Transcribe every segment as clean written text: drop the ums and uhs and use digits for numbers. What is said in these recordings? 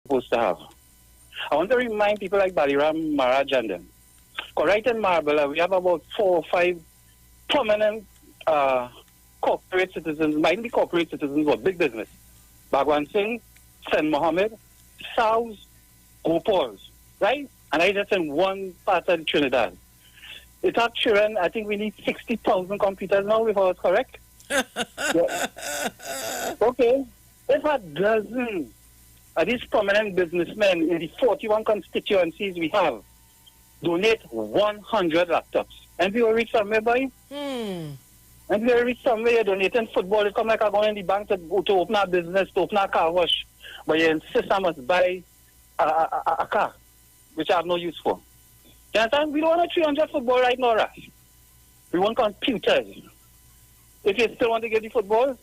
supposed to have. I want to remind people like Baliram Maharaj and them. Right in Marbella, we have about 4 or 5 prominent corporate citizens, might be corporate citizens or big business. Bhagwan Singh, Sen Mohammed, Saus, Gopals, right? And I just in one part of Trinidad. It's our children, I think we need 60,000 computers now, if I was correct. Yeah. Okay. If a dozen of these prominent businessmen in the 41 constituencies we have donate 100 laptops, and we will reach somewhere, boy. And we will reach somewhere, you're donating football. It's come like I'm going in the bank to open a business, to open a car wash, but you insist I must buy a car, which I have no use for. You understand? We don't want a 300 football right now, Rash. We want computers. If you still want to get the football,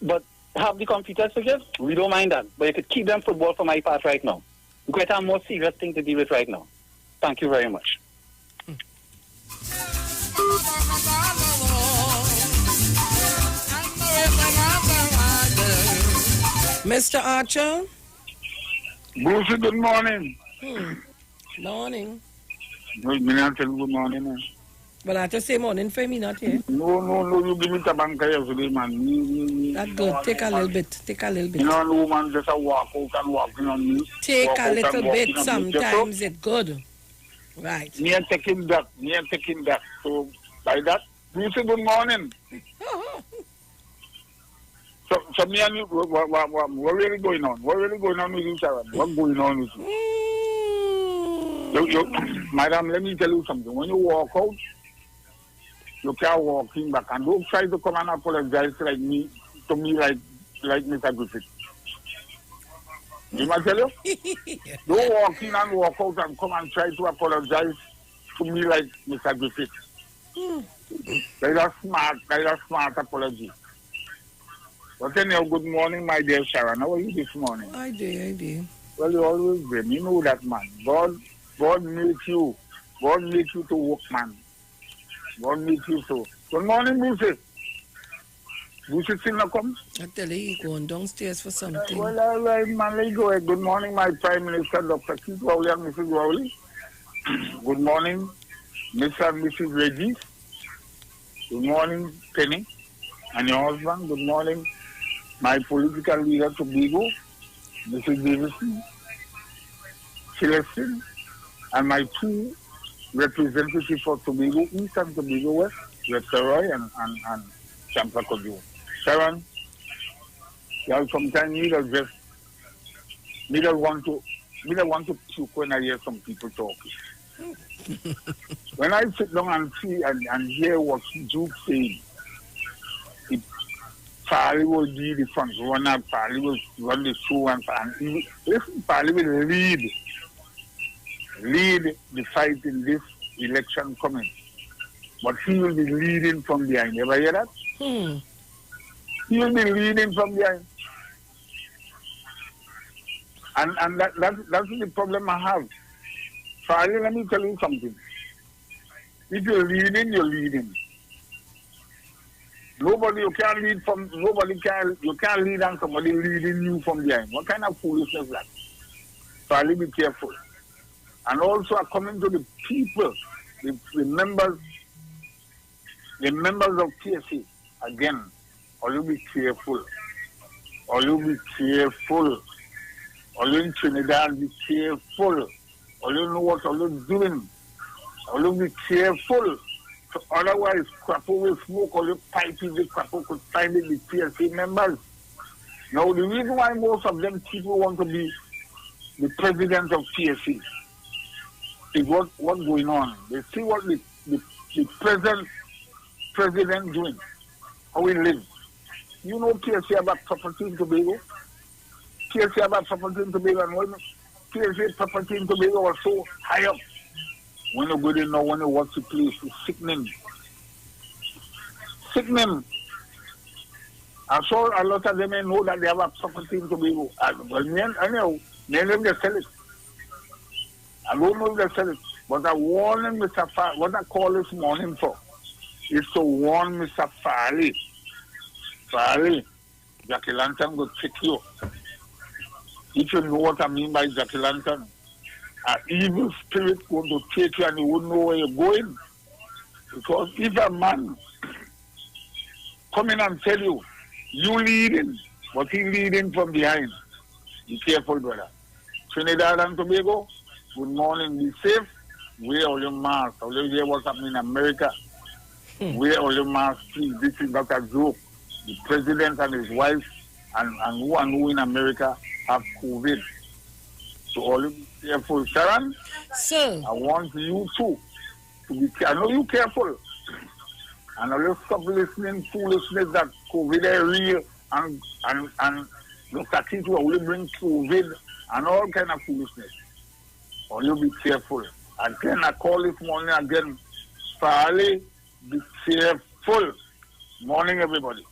but have the computers to give, we don't mind that. But you could keep them football for my part right now. We've got a more serious thing to deal with right now. Thank you very much. Mr. Archer? Brucey, good morning. Morning. Good morning. Well, I just say morning for me, not here. No, you give me the bank yesterday, man. That's good. Take a little bit. You know, no woman just a walk out and walking on me. Take a little bit. Sometimes it's good. Right. Me and taking that. So, by that, Brucey, good morning. So me and you, what really going on? What really going on with you, Sharon? What's going on with you? Madam, let me tell you something. When you walk out, you can't walk in back. And don't try to come and apologize to me like Mr. Griffith. You must tell you? Don't walk in and walk out and come and try to apologize to me like Mr. Griffith. That's a smart apology. But anyhow, good morning, my dear Sharon. How are you this morning? I do. Well, you always been. You know that, man. God made you. God made you to work, man. God made you so. Good morning, Brucey. Brucey still not come? I tell you, he's going downstairs for something. Well, all right, man. Let's go ahead. Good morning, my Prime Minister, Dr. Keith Rowley and Mrs. Rowley. Good morning, Mr. and Mrs. Regis. Good morning, Penny and your husband. Good morning, my political leader, Tobago, Mrs. Davison, Celestine, and my 2 representatives for Tobago East and Tobago West, Dr. Roy and Champa Kojo. Sharon, you have sometimes need to want to puke when I hear some people talking. When I sit down and see and hear what Duke saying, Farley will be the front runner, Farley will run the show, and listen, Farley will lead the fight in this election coming. But he will be leading from behind. Ever hear that? He will be leading from behind. And that's the problem I have. Farley, let me tell you something. If you're leading, you're leading. You can't lead on somebody leading you from behind. What kind of foolishness is that? Farley, be careful. And also, coming to the people, the members of TSC, again, all you be careful. All you in Trinidad, be careful. All you know what all you doing. All you be careful. So otherwise, Crapo will smoke, all you pipes the Crapo could find it, the TSC members. Now, the reason why most of them people want to be the president of TSC is what's going on. They see what the present president doing, how he lives. You know TSC about property in Tobago? TSC about property in Tobago, and when TSC property in Tobago was so high up, when you go there now, when you watch the place, it's sickening. I saw a lot of them know that they have a property in Tobago. Well, I know, many of them they sell it. I don't know if they sell it, but I warn them, Mr. Farley, what I call this morning for is to warn Mr. Farley, Jackie Lantern will trick you. if you know what I mean by Jack Lantern, an evil spirit going to take you and you won't know where you're going. Because if a man come in and tell you, you leading, but he leading from behind, be careful, brother. Trinidad and Tobago, good morning, be safe. Wear all your masks. All you hear what's happening in America. Wear all your masks, please. This is not a joke. The president and his wife and who in America have COVID. So all you be careful. Sharon, Sir. I want you too to be careful. I know you careful. And I'll just stop listening foolishness that COVID is real and look at it will only bring COVID and all kind of foolishness. Or you be careful. Again, I call this morning again, Farley, be careful. Morning, everybody.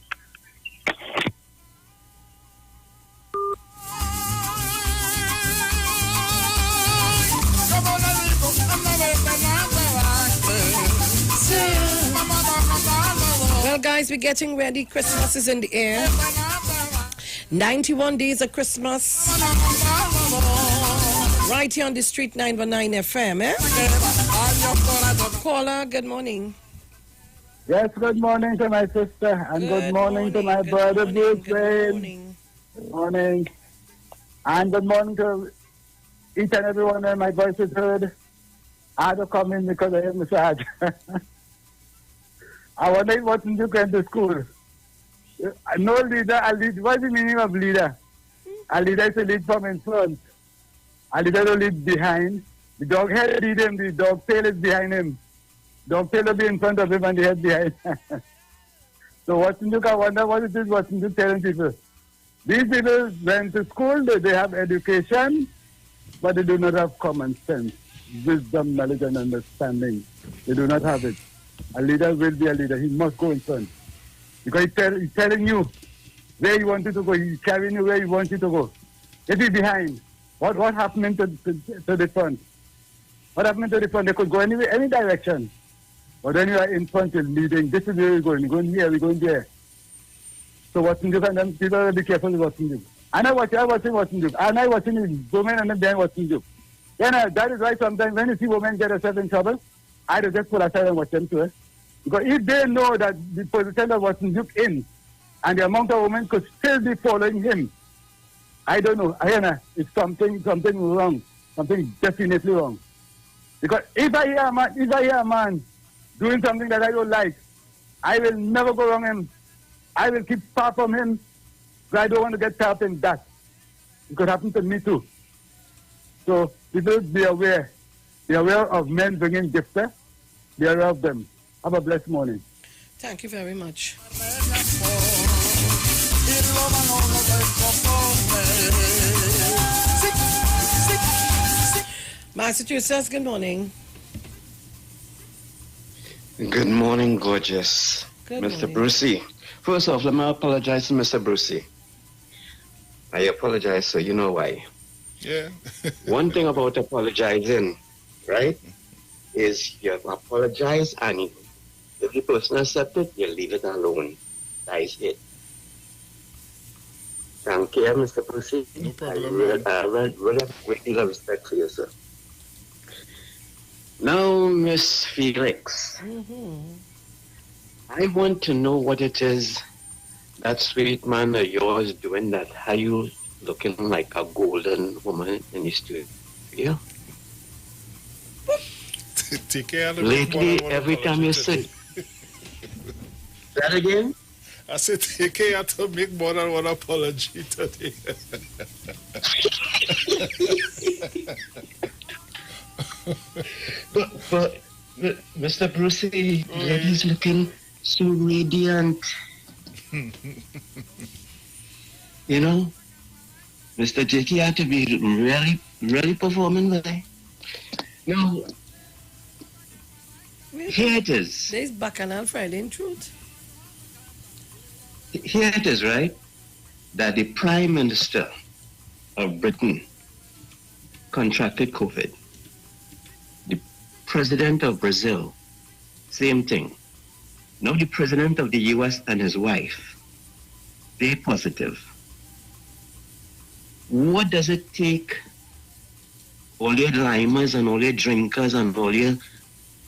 Well, guys, we're getting ready. Christmas is in the air. 91 days of Christmas. Right here on the Street 919 FM, eh? Caller, good morning. Yes, good morning to my sister and good morning to my brother, Bruce Wayne. Good morning. And good morning to each and every one of my voice is heard. I had to come in because I am sad. I wonder what you went to school. No leader, a lead. What's the meaning of leader? A leader is a lead from in front. A leader will lead behind. The dog head lead him, the dog tail is behind him. Dog tail will be in front of him and the head behind. So Watson I wonder what it is Watson telling people. These people went to school, they have education, but they do not have common sense, wisdom, knowledge, and understanding. They do not have it. A leader will be a leader. He must go in front. Because he's telling you where you want you to go. He's carrying you where you want you to go. If he's behind, what happening to the front? What happened to the front? They could go any direction. But when you are in front, you're leading. This is where we're going. We're going here, we're going there. So Watson Duke and them people will be careful with Watson Duke. I'm watching Watson Duke. I'm watching the women and then Watson Duke. Then that is why sometimes when you see women get themselves in trouble, I just pull aside and watch them too. Because if they know that the position of Watson Duke in and the amount of women could still be following him, I don't know. It's something wrong. Something definitely wrong. Because if I hear a man doing something that I don't like, I will never go wrong him. I will keep far from him because I don't want to get trapped in that. It could happen to me too. So people be aware. Be aware of men bringing gifts. Be aware of them. Have a blessed morning. Thank you very much. Massachusetts, good morning. Good morning, gorgeous. Good Mr. morning. Brucey. First off, let me apologize to Mr. Brucey. I apologize, so you know why. Yeah. One thing about apologizing, right, is you apologize and if the person accepts it, you leave it alone. That is it. Thank you, Mr. Brucey. No problem, I really have a great deal of respect for you, sir. Now, Miss Felix, I want to know what it is that sweet man of yours doing that are you looking like a golden woman in the studio? Take care of the Lately, every time you say that again? I said, take care to make more than one apology today. but Mr. Brucey, lady's looking so radiant. You know, Mr. Jakey had to be really performing today. Now, here it is. There's Bacchanal Friday in truth. Here it is, right? That the Prime Minister of Britain contracted COVID. The President of Brazil, same thing. Now the President of the US and his wife, they're positive. what does it take? All your limers and all your drinkers and all your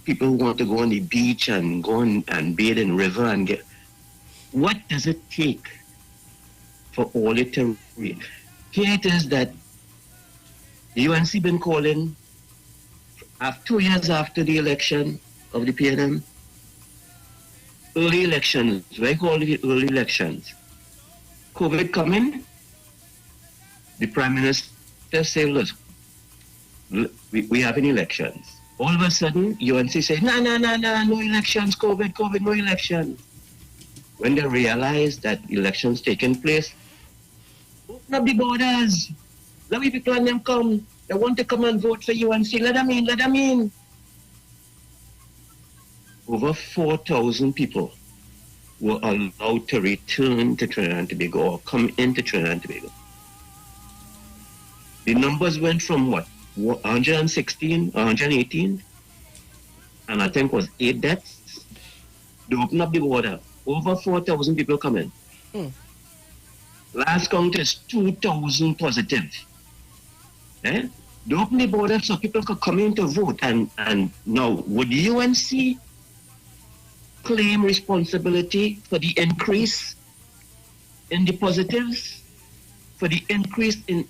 people who want to go on the beach and go and bathe in river and get. What does it take for all it to read? Here it is that the UNC been calling 2 years after the election of the PNM. Early elections, we call it early elections. COVID coming, the Prime Minister said, look, we have elections. All of a sudden, UNC said, no elections, COVID, no elections. When they realized that elections taking place, open up the borders. Let the people and them come. They want to come and vote for UNC. Let them in. Over 4,000 people were allowed to return to Trinidad and Tobago or come into Trinidad and Tobago. The numbers went from what? 116, 118, and I think was 8 deaths. They opened up the border. Over 4,000 people come in. Last count is 2,000 positive. They open the border so people could come in to vote. And now, would UNC claim responsibility for the increase in the positives? For the increase in,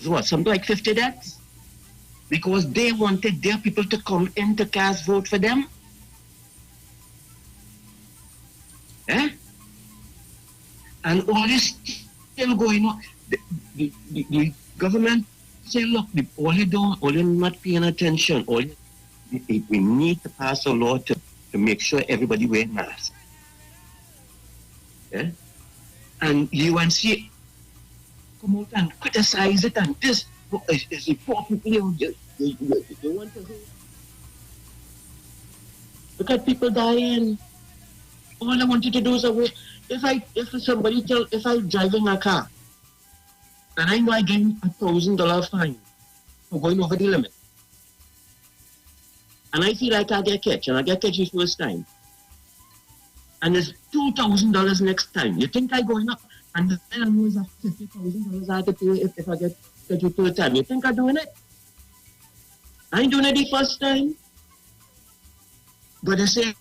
what, something like 50 deaths? Because they wanted their people to come in to cast vote for them? And all this still going on. The government say, look, all you're not paying attention. We need to pass a law to make sure everybody wear masks. And UNC come out and criticize it, and this is the poor people they want to go. Look at people dying. All I wanted to do is if I'm driving a car and I know I get $1,000 fine for going over the limit, and I feel like I get catch, and I get catch the first time, and it's $2,000 next time, you think I'm going up, and then I know it's $50,000 I have to pay if I get catch the third time. You think I'm doing it? I ain't doing it the first time. But they're saying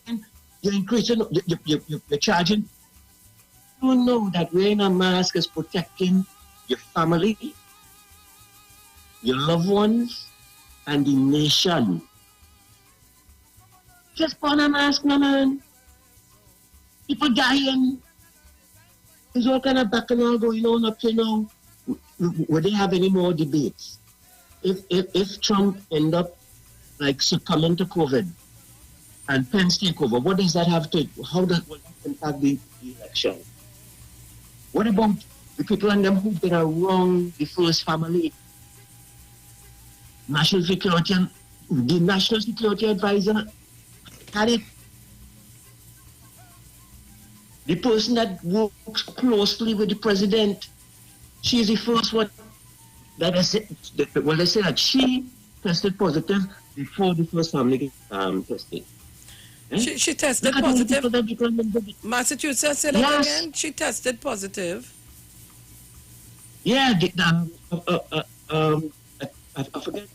you're increasing, you're charging. You don't know that wearing a mask is protecting your family, your loved ones, and the nation. Just put on a mask, no man. People dying. There's all kind of bacchanal going on up here now. Would they have any more debates? If Trump end up like succumbing to COVID and Pence take over, what does that have to? How does that impact the election? What about the people and them who've been around the first family? National Security, the National Security Advisor had it. The person that works closely with the president, she's the first one that they say that she tested positive before the first family tested. She tested positive. Massachusetts, say that again. She tested positive. Yeah, I forget.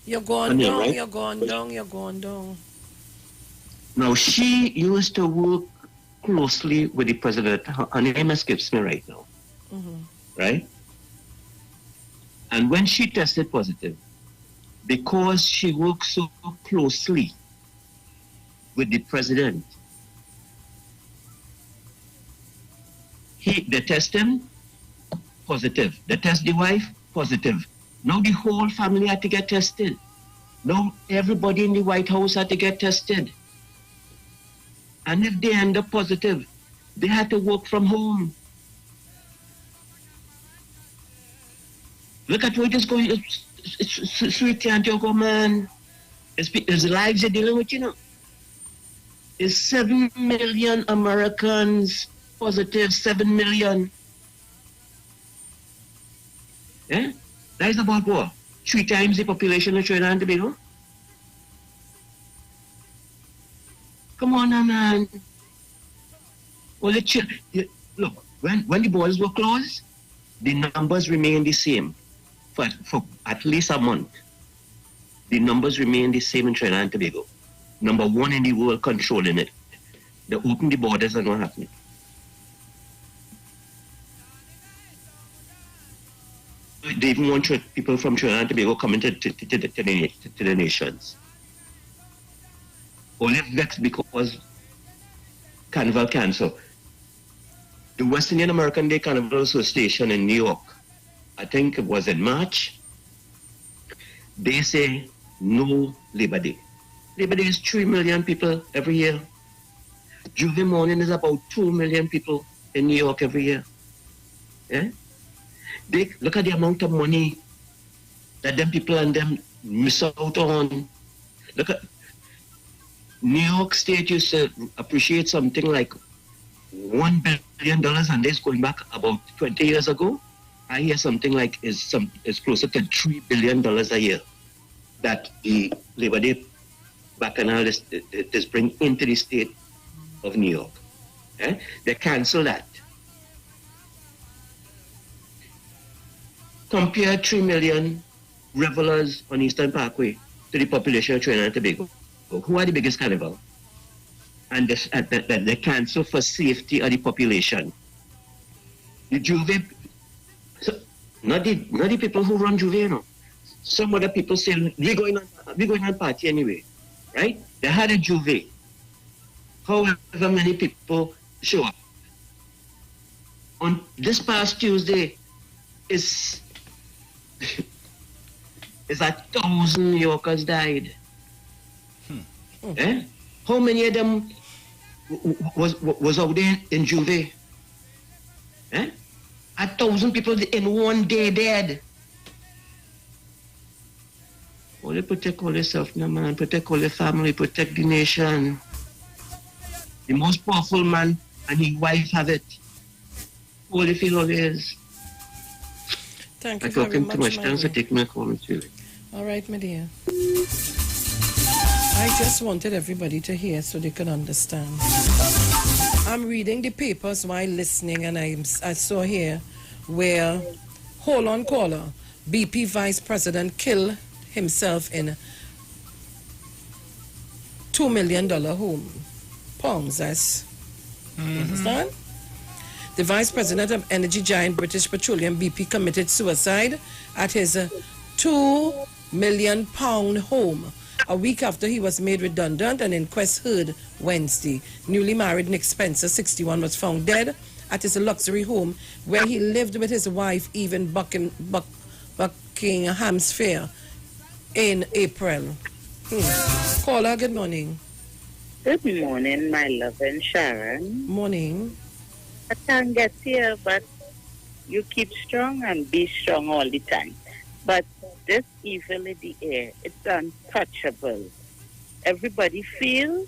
You're going down, right? You're going down. Now, she used to work closely with the president. Her name escapes me right now. Right? And when she tested positive, because she worked so closely with the president, they test him, positive. They test the wife, positive. Now the whole family had to get tested. Now everybody in the White House had to get tested. And if they end up positive, they had to work from home. Look at what is going on. It's sweet and Joko, man. It's lives you're dealing with, you know. It's 7 million Americans positive, 7 million. Yeah? That is about what? 3 times the population of Trinidad and Tobago? Come on now, man. Well, look, when the borders were closed, the numbers remain the same for at least a month. The numbers remain the same in Trinidad and Tobago. Number one in the world controlling it. They open the borders and what happening. They even want people from Trinidad and Tobago coming to the nations. Only vexed because Carnival cancelled. The West Indian American Day Carnival Association in New York, I think it was in March, they say no Labor Day. Labor Day is 3 million people every year. Jubilee morning is about 2 million people in New York every year. Yeah? They look at the amount of money that them people and them miss out on. Look at New York State used to appreciate something like $1 billion, and this going back about 20 years ago. I hear something like is closer to $3 billion a year that the Labor Day bacchanal is bring into the state of New York. Eh? They cancel that. Compare 3 million revelers on Eastern Parkway to the population of Trinidad and Tobago. Who are the biggest carnival? And they cancel for safety of the population. The Juve, so not the people who run Juve, you know. Some other people say we're going on party anyway, right? They had a Juve. However many people show up. On this past Tuesday is 1,000 New Yorkers died. Eh? How many of them was out there in Juve? Eh? 1,000 people in one day dead. Only protect all yourself, no man. Protect all your family, protect the nation. The most powerful man and his wife have it. All they feel always. Thank you very much, too much. Thanks for taking my call, Julie. All right, my dear. I just wanted everybody to hear so they could understand. I'm reading the papers while listening, and I saw here where, hold on caller, BP Vice President killed himself in $2 million home. Pounds, that's, you understand? The Vice President of energy giant British Petroleum BP committed suicide at his £2 million home a week after he was made redundant. An inquest heard Wednesday. Newly married Nick Spencer, 61, was found dead at his luxury home where he lived with his wife Eve in Buckinghamshire in April. Caller, good morning. Good morning, my love and Sharon. Morning. I can't get here, but you keep strong and be strong all the time. But this evil in the air, it's untouchable. Everybody feels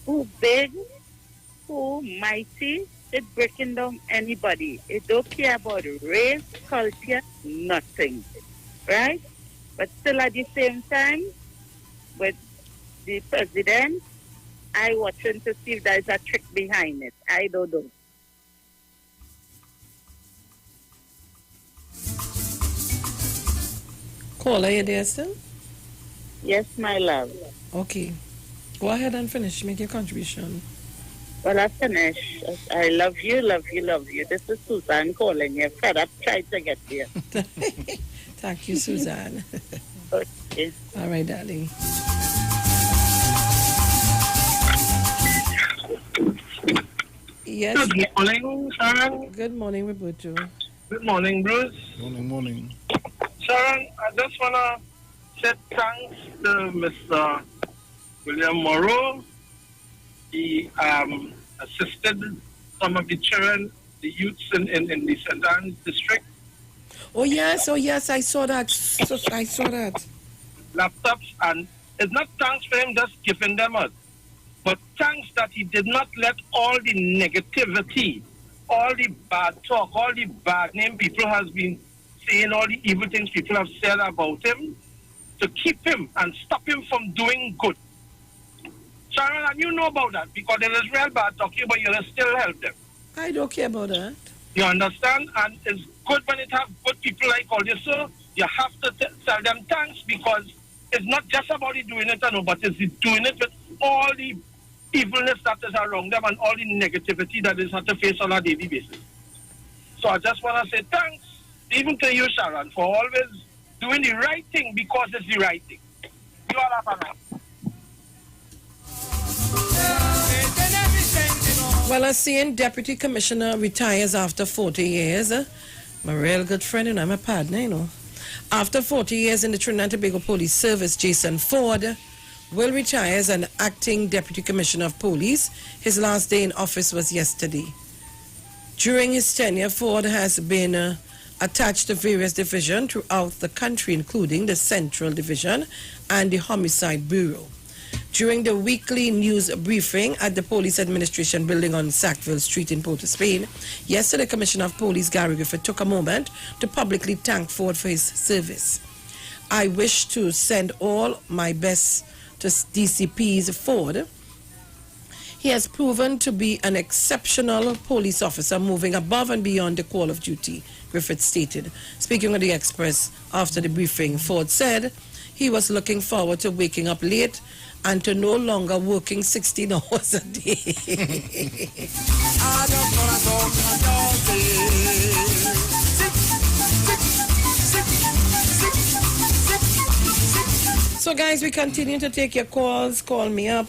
who big, who mighty, it's breaking down anybody. It don't care about race, culture, nothing. Right? But still at the same time, with the president, I watching to see if there's a trick behind it. I don't know. Caller, you there still? Yes, my love. Okay. Go ahead and finish. Make your contribution. Well, I finished. I love you, love you, love you. This is Suzanne calling you. Fed up trying to get here. Thank you, Suzanne. Okay. All right, darling. Yes. Good morning, Sharon. Good morning, Roberto. Good morning, Bruce. Morning. Sharon, I just want to say thanks to Mr. William Morrow. He assisted some of the children, the youths in the St. Anne's district. Oh, yes, I saw that. Laptops, and it's not thanks for him just giving them out, but thanks that he did not let all the negativity, all the bad talk, all the bad name people has been saying, all the evil things people have said about him, to keep him and stop him from doing good. Sharon, and you know about that, because there is real bad talking, but you still help them. I don't care about that. You understand? And it's good when it have good people like all you, sir. You have to tell them thanks, because it's not just about it doing it, but it's doing it with all the evilness that is around them and all the negativity that is have to face on a daily basis. So I just want to say thanks, even to you, Sharon, for always doing the right thing because it's the right thing. You all have a nice. Well, a CN Deputy Commissioner retires after 40 years. My real good friend and I'm a partner, you know. After 40 years in the Trinidad and Tobago Police Service, Jason Ford will retire as an acting Deputy Commissioner of Police. His last day in office was yesterday. During his tenure, Ford has been attached to various divisions throughout the country, including the Central Division and the Homicide Bureau. During the weekly news briefing at the Police Administration Building on Sackville Street in Port of Spain, yesterday, Commissioner of Police Gary Griffith took a moment to publicly thank Ford for his service. I wish to send all my best to DCP's Ford. He has proven to be an exceptional police officer, moving above and beyond the call of duty, Griffith stated. Speaking with the Express after the briefing, Ford said he was looking forward to waking up late and to no longer working 16 hours a day. So guys, we continue to take your calls. Call me up.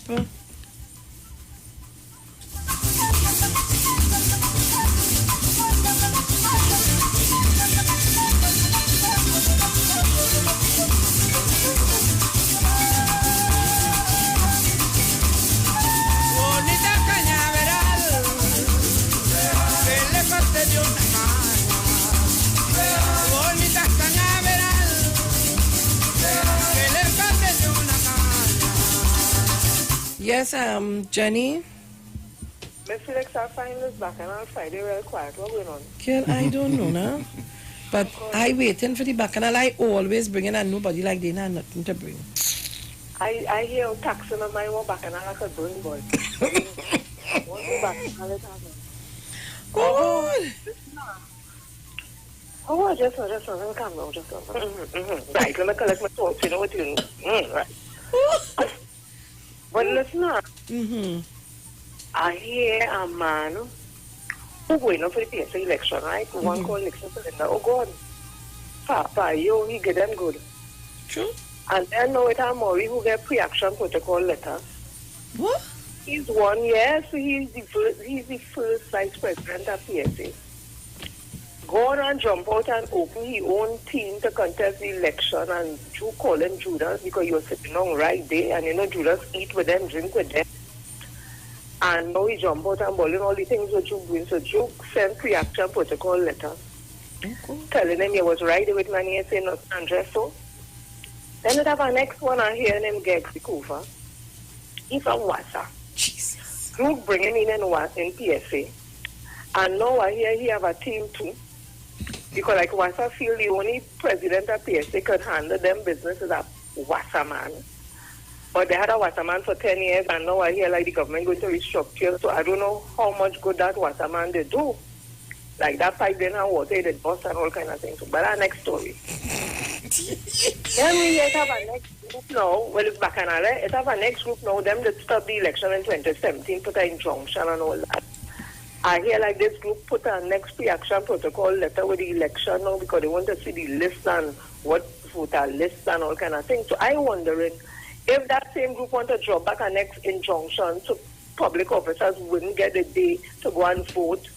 Yes, Jenny. Miss Felix, I'll find this back and I'll Friday real quiet. What's going on? Girl, I don't know now. But I waiting for the bacchanal. I always bring in and nobody like they have nothing to bring. I hear taxing on my one bacchanal I could bring, boy. What's the bacchanal it happened? Good. Oh, just let me calm down, just Right, let me collect my thoughts, you know what you right. But listen, I hear a man who going up for the PSA election, right? One called Nixon Cylinder. Oh, God. Papa, yo, he get them good. True. And then now it's Amori who get pre-action protocol letter. What? He's one, yes. He's the first vice president of PSA. Go on and jump out and open his own team to contest the election, and you call him Judas because you're sitting on right there, and you know Judas eat with them, drink with them. And now he jump out and balling all the things that you doing. So you send pre-action protocol letter telling him you was right with money saying not Andres so. Then we have our next one I hear named Geg Sikova. He's from Wassa. Jesus. Group bring him in PSA. And now I hear he have a team too. Because like Wassa feel the only president of PSA could handle them business is a Wassa man. But they had a Wassa man for 10 years and now I hear like the government going to restructure. So I don't know how much good that Wassa man they do. Like that pipe then and water, the bus and all kind of things. But our next story. Then we have a next group now. Well, it's Bacchanal. It have a next group now. Them that stopped the election in 2017, put an injunction and all that. I hear like this group put a next pre-action protocol letter with the election now because they want to see the list and what voter list and all kind of things. So I wondering if that same group want to draw back a next injunction so public officers wouldn't get the day to go and vote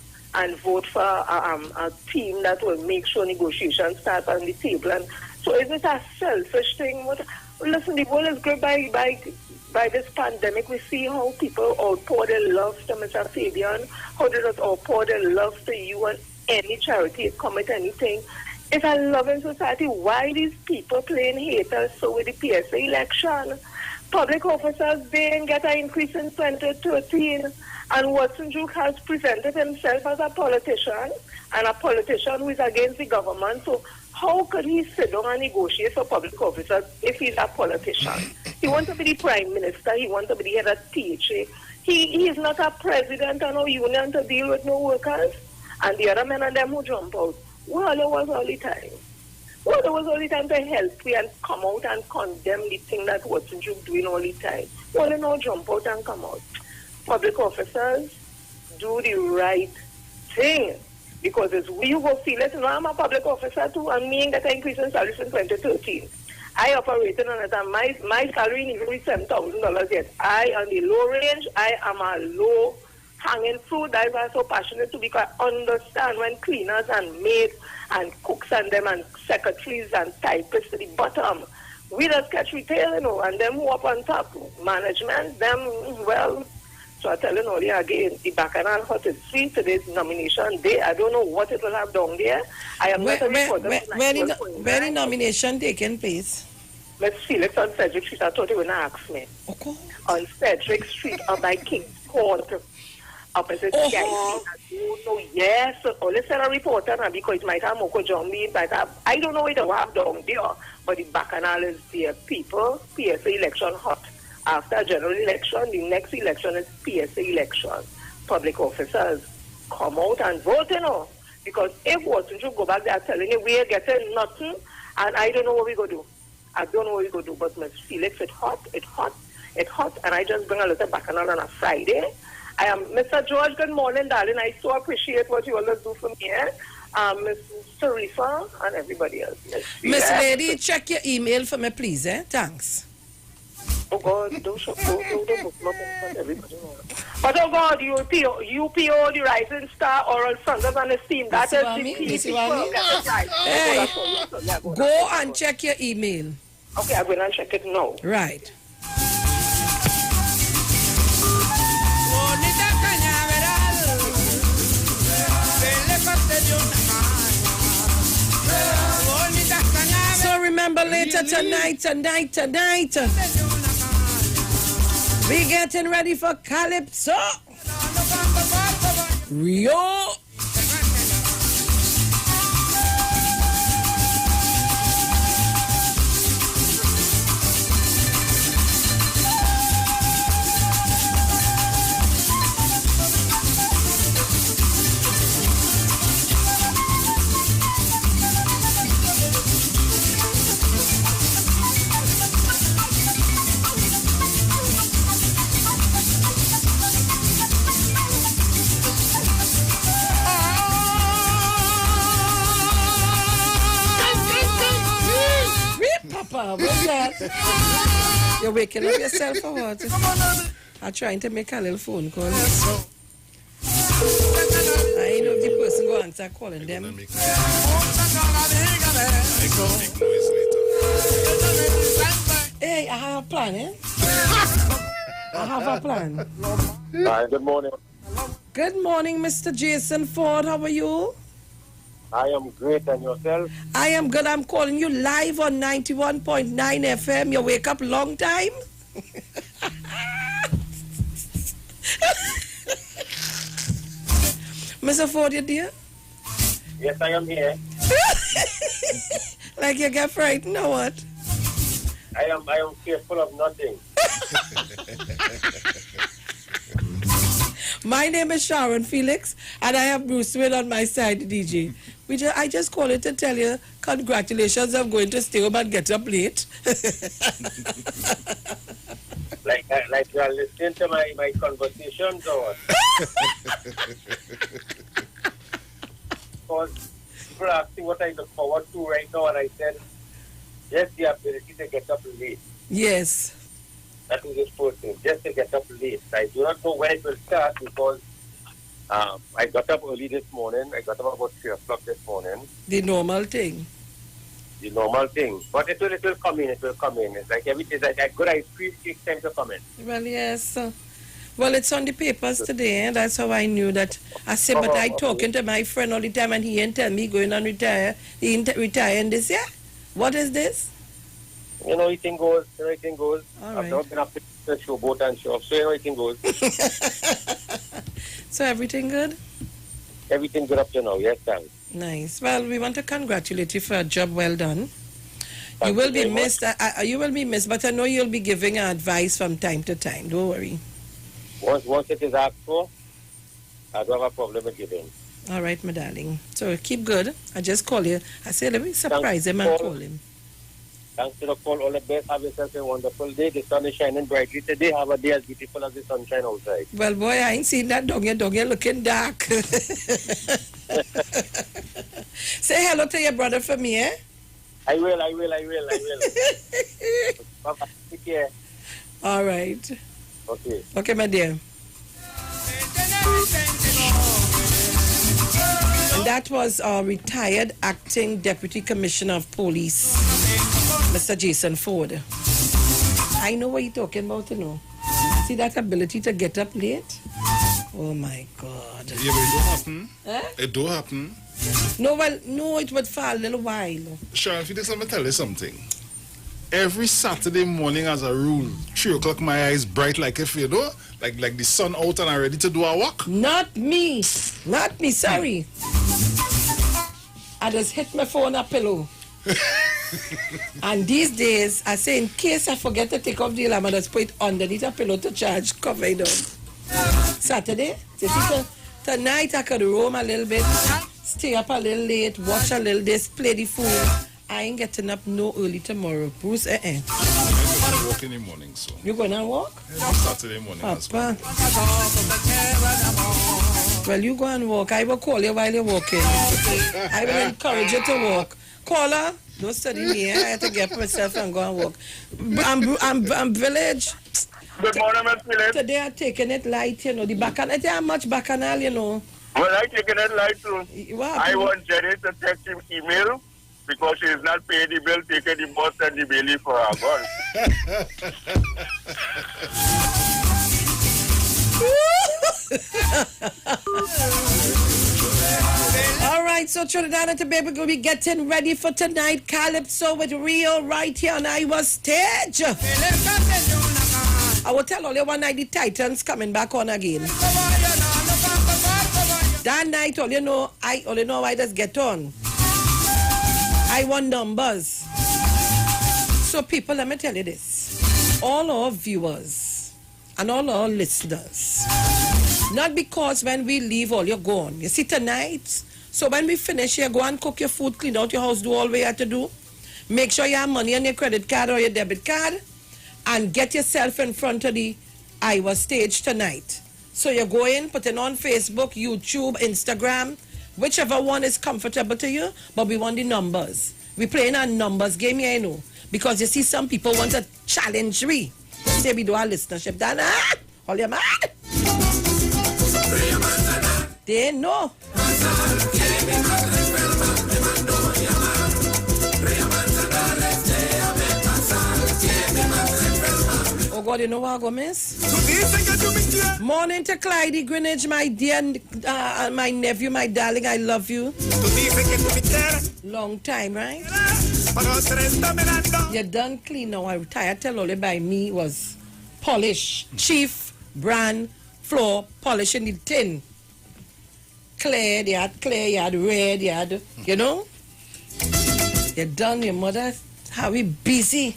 for a team that will make sure negotiations start on the table. And so is it a selfish thing? Listen, the world is great by this pandemic. We see how people outpour their love to Mr. Fabian, how they just outpour their love to you and any charity commit anything. It's a loving society. Why these people playing haters so with the PSA election? Public officers didn't get an increase in 2013. And Watson Duke has presented himself as a politician and a politician who is against the government. So how could he sit down and negotiate for public officers if he's a politician? He wants to be the prime minister. He wants to be the head of THA. He is not a president or no union to deal with no workers. And the other men and them who jump out, well, it was all the time. Well, it was all the time to help me and come out and condemn the thing that wasn't you doing all the time. Well, you know, jump out and come out. Public officers, do the right thing. Because it's we who go feel it. You know, I'm a public officer too, and me get an increase in salary since 2013. I operated on it, and my salary is only $7,000 yet. I, on the low range, I am a low hanging fruit. That's why I'm so passionate to, because I understand when cleaners and maids and cooks and them and secretaries and typists to the bottom, we just catch retail, you know, and them who up on top, management, them, well, so I tell you now again, the Bacchanal Hut is free today's nomination day. I don't know what it will have down there. I am not a reporter. Where the nomination taking place? Miss Felix on Cedric Street. I thought you would not ask me. Okay. On Cedric Street, up by King's Court, opposite CIC. I don't know, yes. Only send a reporter now, because it might have Moko Jombi, might have, I don't know what they have down there, but the Bacchanal is there. People, PSA election hot. After general election, the next election is PSA election. Public officers come out and vote, you know. Because if wasn't you go back there telling you we are getting nothing, and I don't know what we go do. I don't know what we go do, but Miss Felix, it's hot, and I just bring a little Bacchanal on a Friday. I am Mr. George, good morning, darling. I so appreciate what you always do for me, Miss Teresa and everybody else. Miss Lady, check your email for me, please, Thanks. Oh God, don't everybody. But oh God, UPO, the Rising Star, Oral Sanders and Esteem, that is the people. Hey, go and check your email. Okay, I'm going to check it now. Right. So remember later tonight. We getting ready for Calypso. Rio. What's that? You're waking up yourself or what? I'm trying to make a little phone call. I know if the person go answer calling them. Hey, I have a plan, I have a plan. Hi, good morning. Good morning, Mr. Jason Ford. How are you? I am great, and yourself? I am good. I'm calling you live on 91.9 FM. You wake up long time? Mr. Ford, you dear? Yes, I am here. Like you get frightened or what? I am fearful of nothing. My name is Sharon Felix, and I have Bruce Wayne on my side, DJ. I just call it to tell you, congratulations on going to stay home and get up late. like you are listening to my conversations or what? Because people are asking what I look forward to right now, and I said, just the ability to get up late. Yes. That is the first thing, just to get up late. I do not know when it will start because I got up early this morning. I got up about 3 o'clock this morning. The normal thing. The normal thing. But it will come in. It's like everything. It's like good ice cream takes time to come in. Well, yes. Well, it's on the papers today. That's how I knew that. I said, but I talking to my friend all the time, and he ain't tell me going on retire. He ain't retiring this year. What is this? Everything goes. All I've right. not been up to the showboat and show, so everything goes. So everything good? Everything good up to now, yes, thanks. Nice. Well, we want to congratulate you for a job well done. Thank You will you be very missed. You will be missed, but I know you'll be giving advice from time to time. Don't worry. Once it is asked for, I don't have a problem with giving. All right, my darling. So keep good. I just call you. I said, let me surprise him and call him. Thanks to the call. All the best. Have yourself a wonderful day. The sun is shining brightly today. Have a day as beautiful as the sunshine outside. Well, boy, I ain't seen that dog. Your dog, you're looking dark. Say hello to your brother for me, eh? I will. Bye-bye. Take care. All right. Okay. Okay, my dear. And that was our retired acting Deputy Commissioner of Police, Mr. Jason Ford. I know what you're talking about, you know. See that ability to get up late? Oh, my God. Yeah, but it don't happen. Eh? It don't happen. No, well, no, it would fall a little while. Sure, if you think I'm going to tell you something. Every Saturday morning as a rule, 3 o'clock my eyes bright like if you know, like the sun out and I'm ready to do a walk. Not me, sorry. I just hit my phone a pillow. And these days, I say in case I forget to take off the alarm, I just put it underneath a pillow to charge, cover it up. Saturday, tonight I could roam a little bit, stay up a little late, watch a little this, play the fool. I ain't getting up no early tomorrow. Bruce, I'm going to walk in the morning, so. You going to walk? Yeah, Saturday morning as well. Well, you go and walk. I will call you while you're walking. I will encourage you to walk. Call her. Don't study me. I have to get up myself and go and walk. I'm village. Good morning, Ms. Phillips. Today I'm taking it light, you know. The bacchanal, how much bacchanal, you know. Well, I'm taking it light too. I want Jenny to text him email. Because she is not paying the bill, taking the bus and the bailiff for her gun. All right, so Trinidad and Tobago will be getting ready for tonight. Calypso with Rio right here on Iowa stage. I will tell all you one night the Titans coming back on again. That night, all you know I just get on. I want numbers. So people, let me tell you this. All our viewers and all our listeners, not because when we leave all you're gone. You see tonight, so when we finish here, go and cook your food, clean out your house, do all we have to do. Make sure you have money on your credit card or your debit card and get yourself in front of the Iowa stage tonight. So you go in, put it on Facebook, YouTube, Instagram, whichever one is comfortable to you, but we want the numbers. We're playing a numbers game here, you know. Because you see, some people want to challenge me. Say we do our listenership. Dana, all your man. They know. Oh God, you know what I go miss? Morning to Clyde Greenwich, my dear, my nephew, my darling, I love you. Long time, right? You done clean now. I retired. Tell all by me was polish, chief, brand, floor, polish in the tin. Clear, you had red, you had, you know? You done, your mother, how we busy.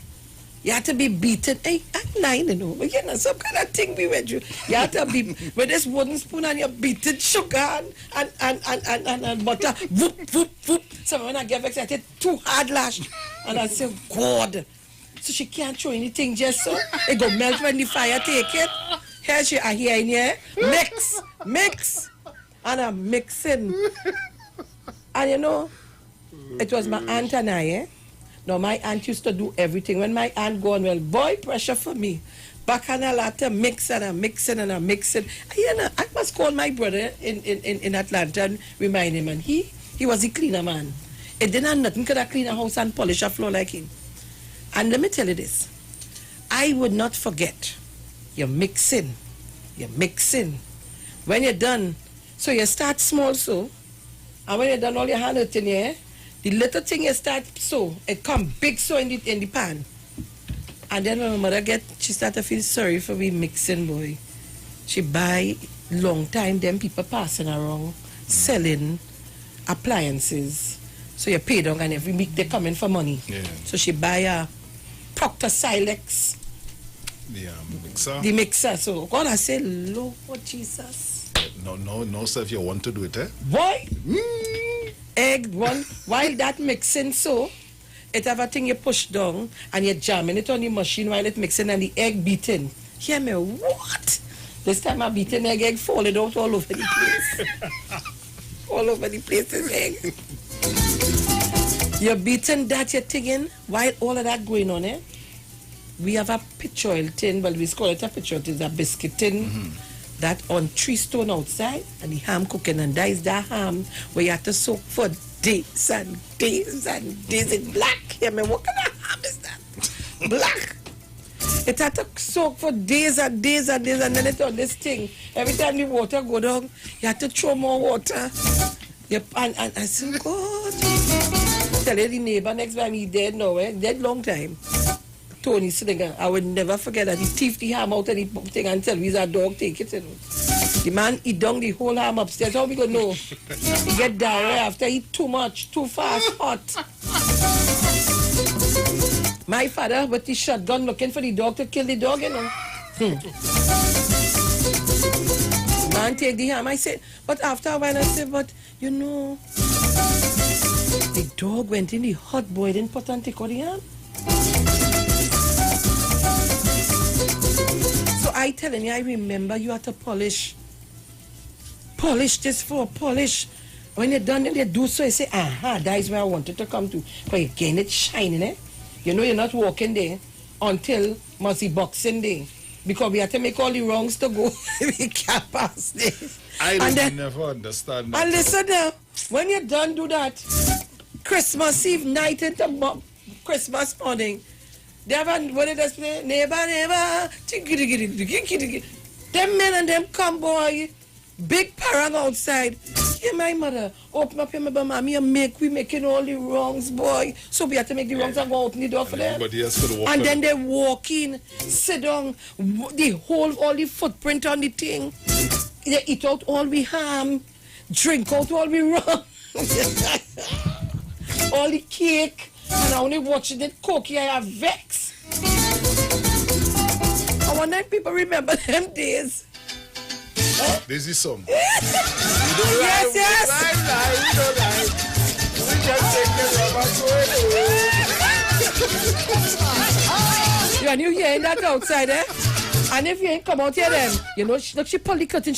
You have to be beaten. Hey, I'm 9, you know. But you know, some kind of thing we went through. You have to be with this wooden spoon and you're beating sugar and butter. Whoop, whoop, whoop. So when I get vexed, I take 2 hard lash. And I say, God. So she can't throw anything just so. It go melt when the fire take it. Here she are here in here. Mix. And I'm mixing. And you know, it was my aunt and I, eh? No, my aunt used to do everything. When my aunt gone, well, boy, pressure for me. Bacchanal, I had to mix and I'm mixing. You know, I must call my brother in Atlanta and remind him. And he was a cleaner man. It didn't have nothing could have clean a house and polish a floor like him. And let me tell you this. I would not forget. You're mixing. When you're done, so you start small so. And when you're done, all your hand out in here. The little thing you start so, it come big so in the pan. And then when my mother she start to feel sorry for me mixing, boy. She buy long time, them people passing around, selling appliances. So you pay down and every week they come in for money. Yeah. So she buy a Proctor Silex. The mixer. The mixer. So God, I say, Lord Jesus. No, sir, if you want to do it, eh? Boy, egg one, while that mixing so, it have a thing you push down and you jamming it on the machine while it mixing and the egg beating. Hear me, what? This time I beating egg falling out all over the place. All over the place is egg. You're beating that, you're thinking, while all of that going on, eh? We have a pitch oil tin, well, we call it a pitch oil tin, it's a biscuit tin. That on 3 stone outside and the ham cooking, and that is that ham where you have to soak for days and days and days in black. Hear me, what kind of ham is that? Black. It had to soak for days and days and days, and then it on this thing. Every time the water go down, you have to throw more water. Yep, and I said, God. Tell you the neighbor next time he dead now, dead long time. Tony Slinger, I would never forget that. He thieved the ham out of the thing and tell me his dog take it. You know. The man eat down the whole ham upstairs. How we gonna know? He get diarrhea after he eat too much, too fast, hot. My father with the shotgun looking for the dog to kill the dog, you know. Man take the ham. I said, but after a while I said, but you know, the dog went in the hot boiling pot and take out the ham. So I telling you, I remember you have to polish this for polish. When you're done, you do so, you say, aha, that is where I wanted to come to. But again, it's shining, eh? You know you're not walking there until must be Boxing Day. Because we have to make all the wrongs to go. We can't pass this. I never understand that. And listen now, when you're done do that, Christmas Eve night into Christmas morning, they have a, what did they say? Neighbor, them men and them come, boy, big parang outside. Yeah, my mother, open up your mommy and we making all the wrongs, boy. So we have to make the wrongs and go open the door for them. And then they walk in, sit down, they hold all the footprint on the thing. They eat out all we ham, drink out all we rum. All the cake, and I only watching it cook, I have vex. I wonder if people remember them days. Huh? This is some. Yes. We don't lie. We just take the rubber. You and you hearing that outside, eh? And if you ain't come out here then, you know, look, she pull the curtain.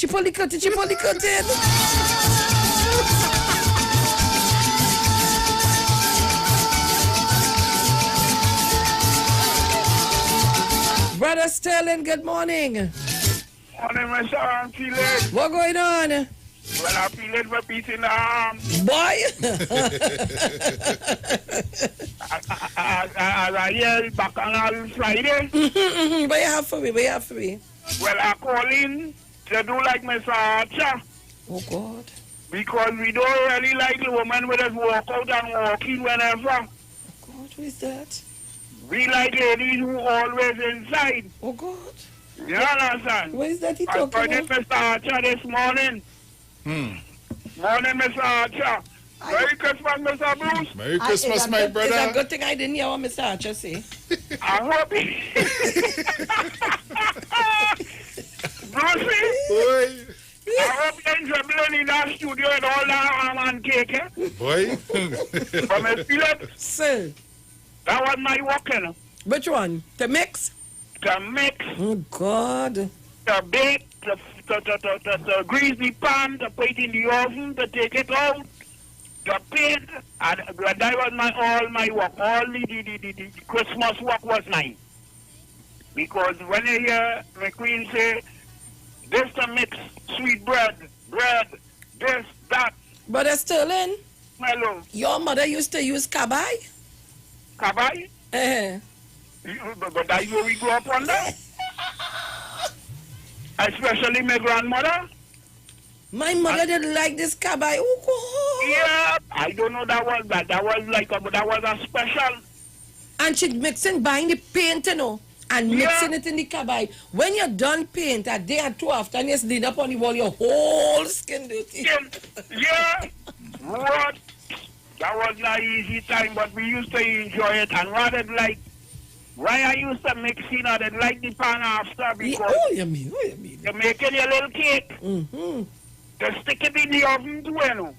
Brother Sterling, good morning. Morning, my son, feel it. What going on? Well, I feel it for peace in the arm. Boy! As I hear back on Friday. What you have for me? Well, I call in to do like Mr. Archer. Oh, God. Because we don't really like the woman with us walk out and walk in whenever. Oh, God, who is that? We like ladies who always inside. Oh, God. You understand? What is that he I talking called about? Mr. Archer this morning. Morning, Mr. Archer. Merry Christmas, Mr. Bruce. Merry Christmas, my brother. It's a good thing I didn't hear what Mr. Archer say. I hope Brucey, I hope you enjoy being in that studio with all that ham and cake, eh? Boy. But I feel it. Sir. That was my working. Which one? The mix? To mix. Oh, God. To bake, to grease the pan, to put it in the oven, to take it out, to paint. And that was all my work. All the Christmas work was mine. Because when you hear my queen say, this to mix sweet bread, this, that. Brother Sterling? Hello. Your mother used to use kabai? Kabai? But that's where we grew up on that. Especially my grandmother. My mother didn't like this kabai. Oh, God. Yeah, I don't know that was that. That was a special. And she's mixing, buying the paint, you know, and mixing it in the kabai. When you're done paint, a day or two after, and you lean up on the wall, your whole skin dirty. Yeah. What? That was not easy time, but we used to enjoy it. And what it like, Ryan used to mix, you know, they light the pan after because you mean? you're making your little cake. Mm-hmm. Just stick it in the oven too, you know.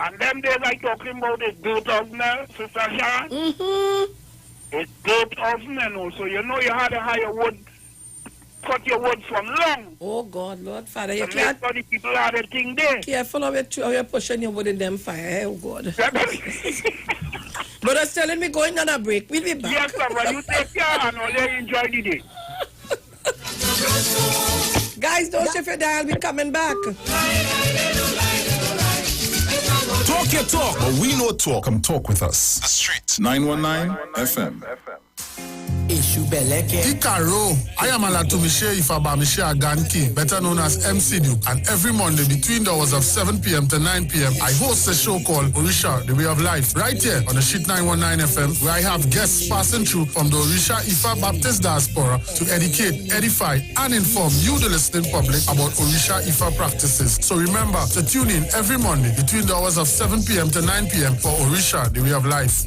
And them days I talking about the dirt oven, Sister Sharon. Mm-hmm. It's dirt oven, you know, so you know you had to have your wood, cut your wood from long. Oh, God, Lord, Father, you So can't... make sure the people have the thing there. Careful how you're pushing your wood in them fire. Oh, God. Brother's telling me going on a break. We'll be back. Yes, sir, but you take care and only enjoy the day. Guys, don't shift your dial. We're coming back. Talk your talk, but we know talk. Come talk with us. The Street 919 FM. Ikaro, I am Alatumishe Ifabamishe Aganki, better known as MC Duke, and every Monday between the hours of 7 p.m. to 9 p.m. I host a show called Orisha, The Way of Life, right here on the Street 919 FM, where I have guests passing through from the Orisha Ifa Baptist Diaspora to educate, edify, and inform you, the listening public, about Orisha Ifa practices. So remember to tune in every Monday between the hours of 7 p.m. to 9 p.m. for Orisha, The Way of Life.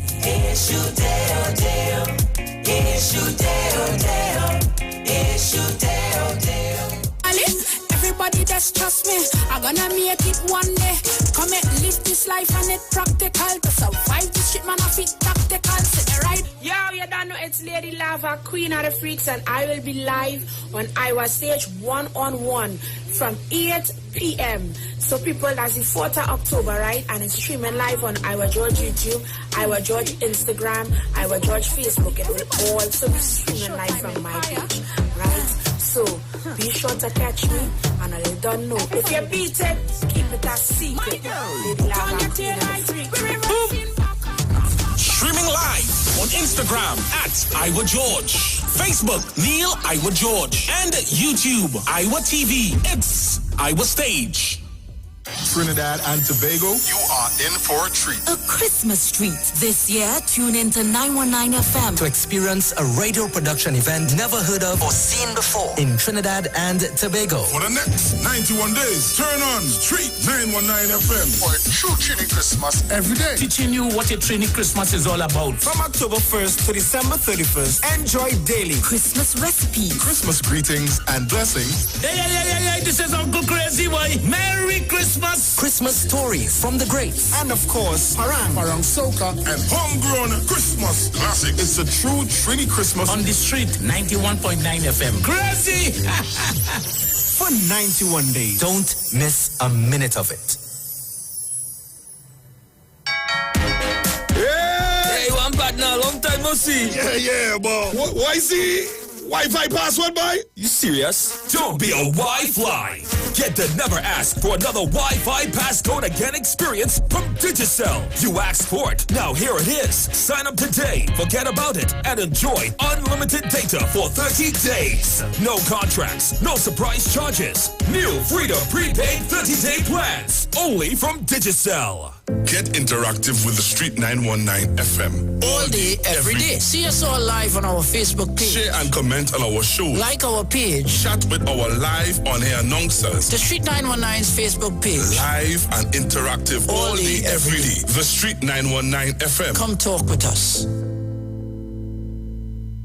Everybody just trust me, I'm gonna make it one day. Come and live this life and it practical. To survive this shit, man, I fit tactical. Sit right. Yo, you don't know it's Lady Lava, Queen of the Freaks, and I will be live on Iowa Stage 1-on-1 from 8 p.m. So people, that's the 4th of October, right? And it's streaming live on Iowa George YouTube, Iowa George Instagram, Iowa George Facebook. It will also be streaming live from my page, right? So be sure to catch me, and I don't know. If you beat it, keep it a secret. Streaming live on Instagram at Iowa George, Facebook Neil Iowa George, and YouTube Iowa TV. It's Iowa Stage. Trinidad and Tobago, you are in for a treat. A Christmas treat. This year, tune in to 919 FM to experience a radio production event never heard of or seen before in Trinidad and Tobago. For the next 91 days, turn on Street 919 FM for a true Trini Christmas every day. Teaching you what a Trini Christmas is all about. From October 1st to December 31st, enjoy daily Christmas recipes, Christmas greetings and blessings. Hey, this is Uncle Crazy Boy. Merry Christmas. Christmas stories from the greats. And of course, Parang Soca, and homegrown Christmas classics. It's a true Trini Christmas on the Street 91.9 FM. Crazy! For 91 days. Don't miss a minute of it. Hey, one partner, long time no see. Yeah, but why see? Wi-Fi password, boy? You serious? Don't be a Wi-Fi. Get the never ask for another Wi-Fi passcode again experience from Digicel. You asked for it. Now here it is. Sign up today, forget about it, and enjoy unlimited data for 30 days. No contracts, no surprise charges. New Freedom prepaid 30-day plans. Only from Digicel. Get interactive with the Street 919 FM. All day, every day. See us all live on our Facebook page. Share and comment on our show. Like our page. Chat with our live on-air announcers. The Street 919's Facebook page. Live and interactive all day, every day. The Street 919 FM. Come talk with us.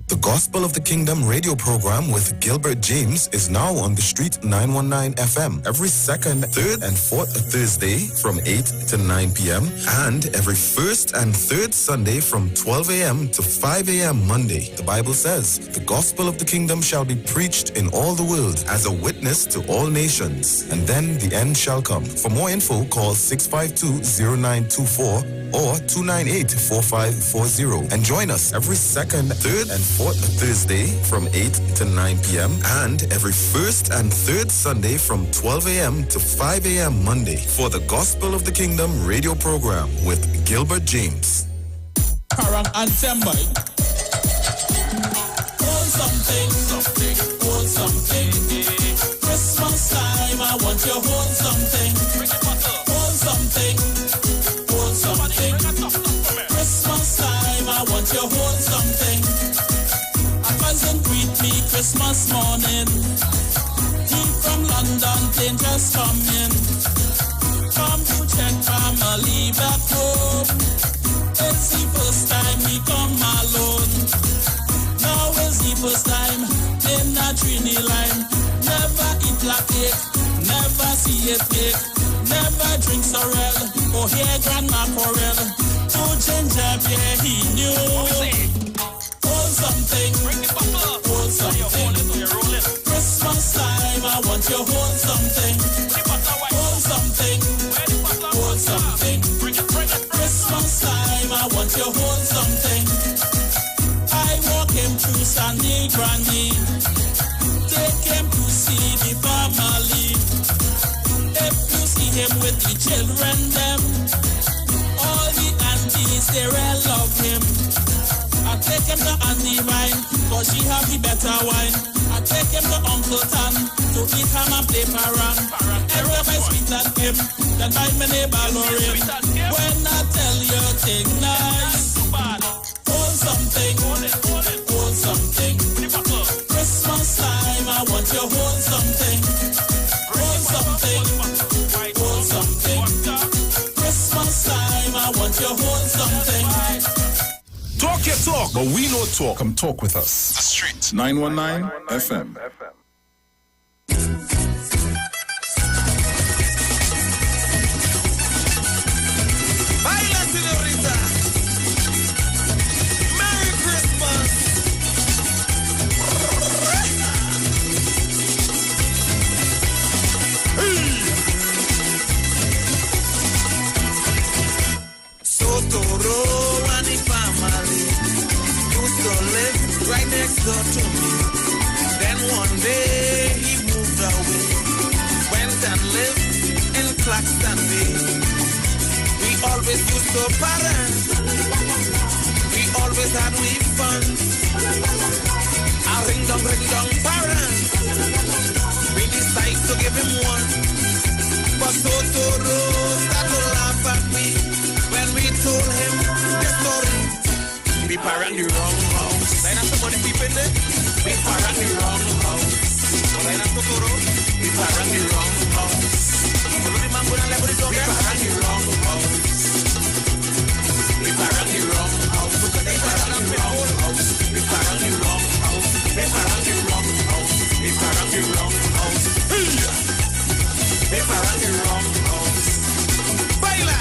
The Gospel of the Kingdom radio program with Gilbert James is now on the Street 919 FM every second, third, and fourth Thursday from 8 to 9 p.m. and every first and third Sunday from 12 a.m. to 5 a.m. Monday. The Bible says, the Gospel of the Kingdom shall be preached in all the world as a witness to all nations, and then the end shall come. For more info, call 652-0924 or 298-4540 and join us every second, third, and fourth Thursday from 8 to 9 p.m. and every first and third Sunday from 12 a.m. to 5 a.m. Monday for the Gospel of the Kingdom radio program with Gilbert James. Parang and Temba. Hold something, hold something. Christmas time, I want you hold something. Hold something, hold something. Christmas time, I want you hold something. A cousin greet me Christmas morning. He from London, plane just coming. Come to check family back home. It's the first time he come alone. see it make. Never drink sorrel, or hear grandma quarrel. To ginger beer he knew. Hold something, hold something. Christmas time, I want you hold something. Hold something, hold something. Christmas time, I want you hold something. I walk him through Sunny Granny. Take him to see the family. If you see him with the children, them, all the aunties, they all love him. I take him to Auntie Vine, cause she have the better wine. I take him to Uncle Tan, to eat ham and play parang. Everybody sweet than him, then buy me neighbor Lorraine. When I tell you thing nice, hold something, hold something. Christmas time, I want you hold something. Hold something, hold something. Christmas time, I want you hold something. Talk your talk, but we know talk. Come talk with us. The Street 919 FM. Baila, señorita. Merry Christmas. Sotoro and the family used to live right next door to me. Then one day he moved away, went and lived in Claxton Bay. We always used to party, we always had we fun. A ring dong parent. We decide to give him one, but Sotoro started to laugh at me when we told him the story. We parent the wrong house. Then after somebody peeping there, we parent the wrong house. Then after Totoro, we parent the wrong house. We parent the wrong house. We parent the wrong house. We parent the wrong house. We parent the wrong house. We parent the wrong house. We parent the wrong house. We parent the wrong house. Baila!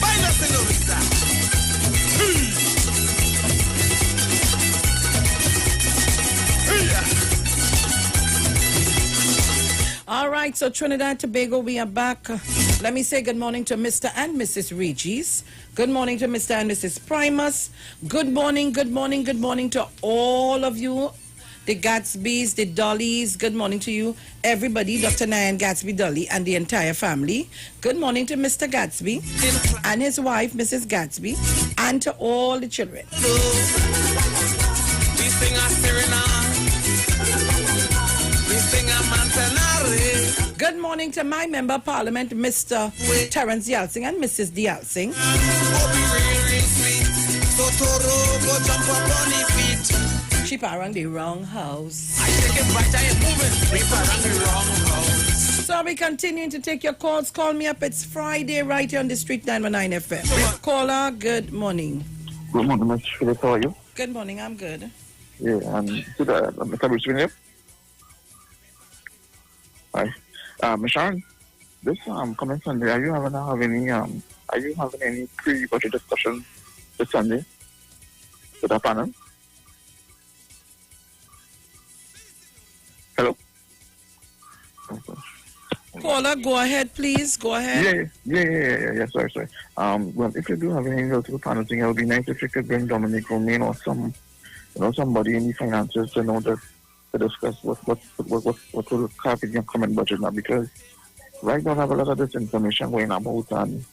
Baila, señorita! All right, so Trinidad and Tobago, we are back. Let me say good morning to Mr. and Mrs. Regis. Good morning to Mr. and Mrs. Primus. Good morning to all of you, the Gatsbys, the Dollys. Good morning to you, everybody, Dr. Nyan Gatsby Dolly and the entire family. Good morning to Mr. Gatsby and his wife, Mrs. Gatsby, and to all the children. We sing a serenade. We sing a mantanare. Good morning to my member of parliament, Mr. Terence Yalsing and Mrs. Dialsing. She parang the wrong house. I take it right, I am moving. We parang the wrong house. So we continuing to take your calls. Call me up. It's Friday right here on the Street 919 FM. Caller, good morning. Good morning, Ms. Philip. How are you? Good morning. I'm good. Yeah, good. Mr. Bruce William. Hi. Ms. Sharon, this coming Sunday, are you having any pre-budget discussion this Sunday with our panel? Hello? Caller, go ahead, please. Go ahead. Yeah. Sorry. Well, if you do have any little panel thing, it would be nice if you could bring Dominic Romain or somebody in the finances to know that to discuss what will happen in your common budget now, because right now I have a lot of this information going about and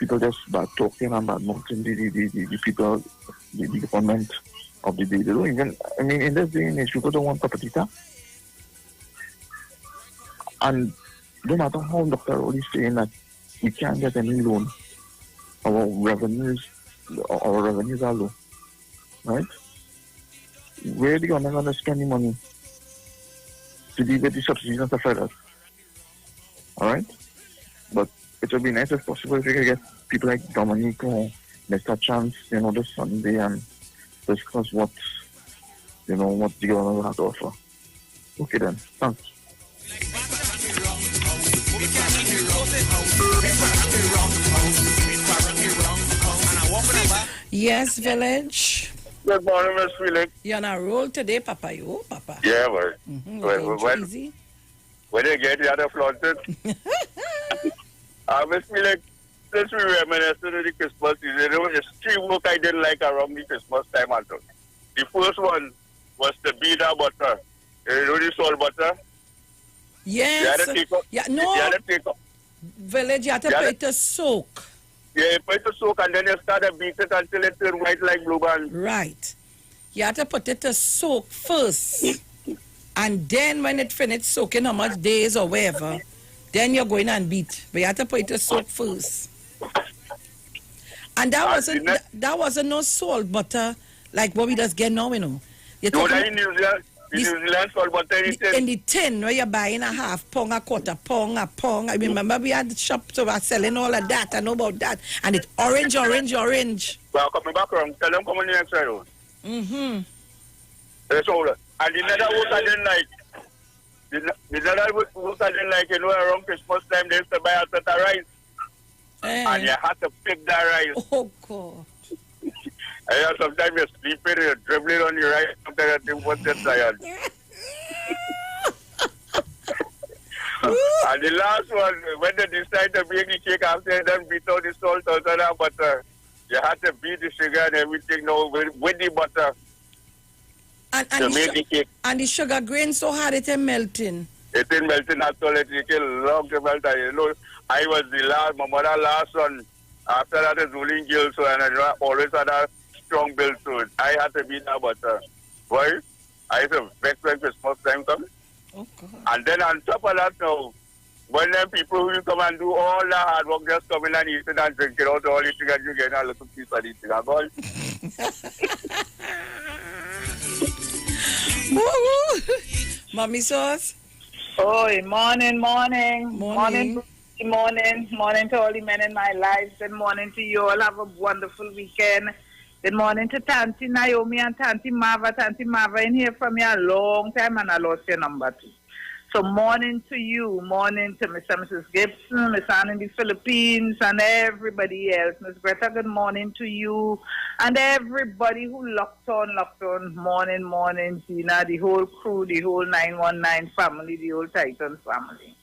people just bad talking and bad mouthing the people, the government of the day. They don't even, I mean, in this day and age, people don't want property tax. And no matter how Dr. Rowley is saying that we can't get any loan, our revenues are low, right? Where are the government going to spend the money to deal with the subsidies and stuff like that? All right? But it would be nice if possible if we could get people like Dominic or Mr. Chance, this Sunday and discuss what the government will have to offer. Okay then, thanks. Yes, village. Good morning, Miss Felix. You're on a roll today, Papa. You, Papa. Yeah, well, Easy. when they get the other flaunted. Miss Felix, since we reminiscing of the Christmas season, there was just 3 work I didn't like around the Christmas time. And the first one was the Bida butter. You know the salt butter? Yes. You had to take up, Yeah, no. You had to take up. Village, you have to put it to soak. Yeah, you put it to soak and then you start to beat it until it turns white like blue band. Right. You have to put it to soak first. And then when it finished soaking how much days or whatever, then you're going and beat. But you have to put it to soak first. And that wasn't no salt butter like what we just get now, you know. You're You know talking in New Zealand, New Zealand salt butter in the in the tin where you're buying a half pound, a quarter pound, a pound. I remember we had shops that were selling all of that. I know about that. And it's orange. Well, coming back around, tell them come on the next side. Mm-hmm. That's all. And the other work I didn't like. The other work I didn't like, you know, around Christmas time, they used to buy a set of rice. And you had to pick that rice. Oh, God. And sometimes you're sleeping, you're dribbling on your rice, sometimes you think, what's that tired? And the last one, when they decide to bake the cake after they done beat out the salt out of that butter, you had to beat the sugar and everything now with the butter to make the cake. And the sugar grain so hard it ain't melting. It ain't melting at all. It takes a long to melt. You know, I was the last, my mother last one. After that, it's ruling girl, so and I always had a strong build to it. I had to beat that butter. Why? I used to vex when Christmas time comes. Oh, God. And then on top of that now, when them people who come and do all the hard work just come in and eat it and drink it out, all the thing and you get a little piece of the thing. Mommy sauce? Oh, morning to all the men in my life. Good morning to you all. Have a wonderful weekend. Good morning to Tanti Naomi and Tanti Marva. Tanti Marva in here from you a long time and I lost your number too. So morning to you, morning to Mr. and Mrs. Gibson, Miss Anne in the Philippines and everybody else. Miss Greta, good morning to you and everybody who locked on. Morning, Gina, the whole crew, the whole 919 family, the whole Titan family.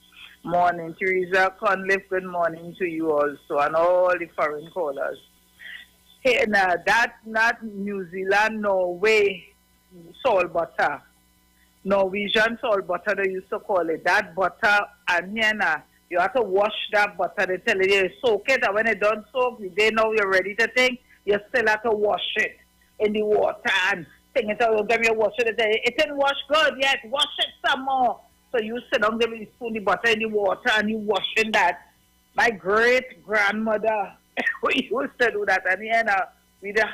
Morning, Teresa Conliffe, good morning to you also and all the foreign callers. Hey, now that not New Zealand, Norway salt butter. Norwegian salt butter, they used to call it. That butter, and you have to wash that butter. They tell you soak it, and when it don't soak, they know you're ready to take. You still have to wash it in the water and thing it out. Give you wash it. It didn't wash good yet. Wash it some more. So you sit down, give you spoon the butter in the water, and you washing that. My great grandmother, we used to do that, and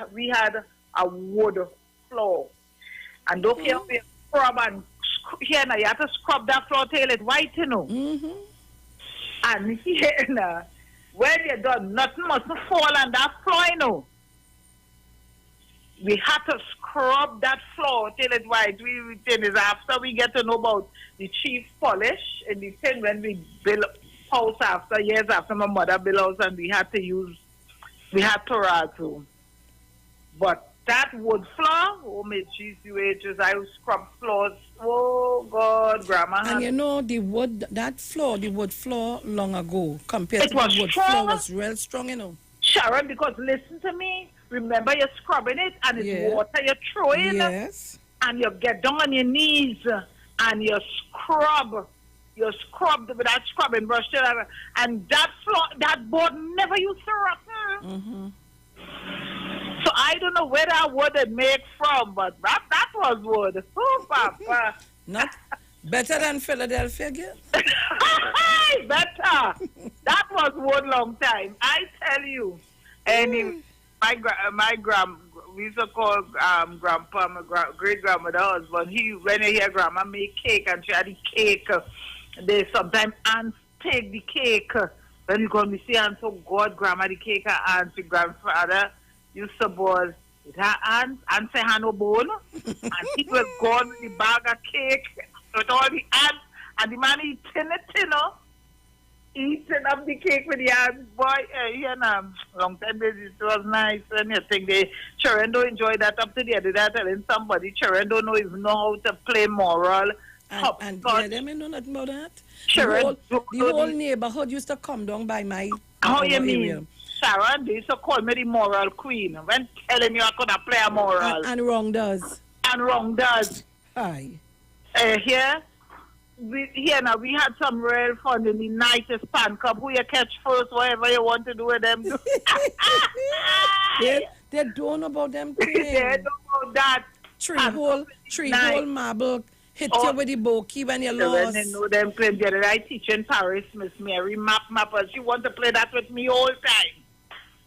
we had a wood floor, and don't care if you scrub and here now you have to scrub that floor till it white, you know. And here now, when you're done, nothing must fall on that floor, you know. We have to scrub that floor till it white. We thing is after we get to know about the chief polish and the thing when we build house after years after my mother built house and we had terrazzo. But that wood floor, oh my Jesus, I scrub floors. Oh God, Grandma. And you know the wood floor long ago compared to the wood strong. floor was real strong, you know. Sharon, because listen to me. Remember, you're scrubbing it and it's water you're throwing. Yes. And you get down on your knees and you scrub. You scrub with that scrubbing brush. And that floor, that board never used to rot. So I don't know where that wood it made from, but that was wood. Oh, Papa. Not better than Philadelphia, girl? Better. That was wood long time. I tell you. Anyway, we used to call Grandpa, my great-grandmother husband. When you hear Grandma make cake and she had the cake, they sometimes ants take the cake. Then you go and see ants, so God, Grandma, the cake, her ants, your grandfather used to boil with her ants, ants say had no bone, and people go with the bag of cake with all the ants, And the man eating it, you know. Eating up the cake with the hands, boy. Long time days, it was nice. And you think children don't enjoy that up to the other day telling somebody children don't even know how to play moral. And yeah, they may know nothing about that. Children, the whole neighborhood used to come down by my how you area. mean? Sharon, they used to call me the moral queen. When telling you I could play a moral. And wrong does. And wrong does. Aye. Here now we had some real fun in the nicest pan cup. Who you catch first, whatever you want to do with them. they don't know about them things. They don't know that. Three whole marble hit you with the bokeh when you lost. They know them playing. The other day I teach in Paris, Miss Mary Mapper. She want to play that with me all time.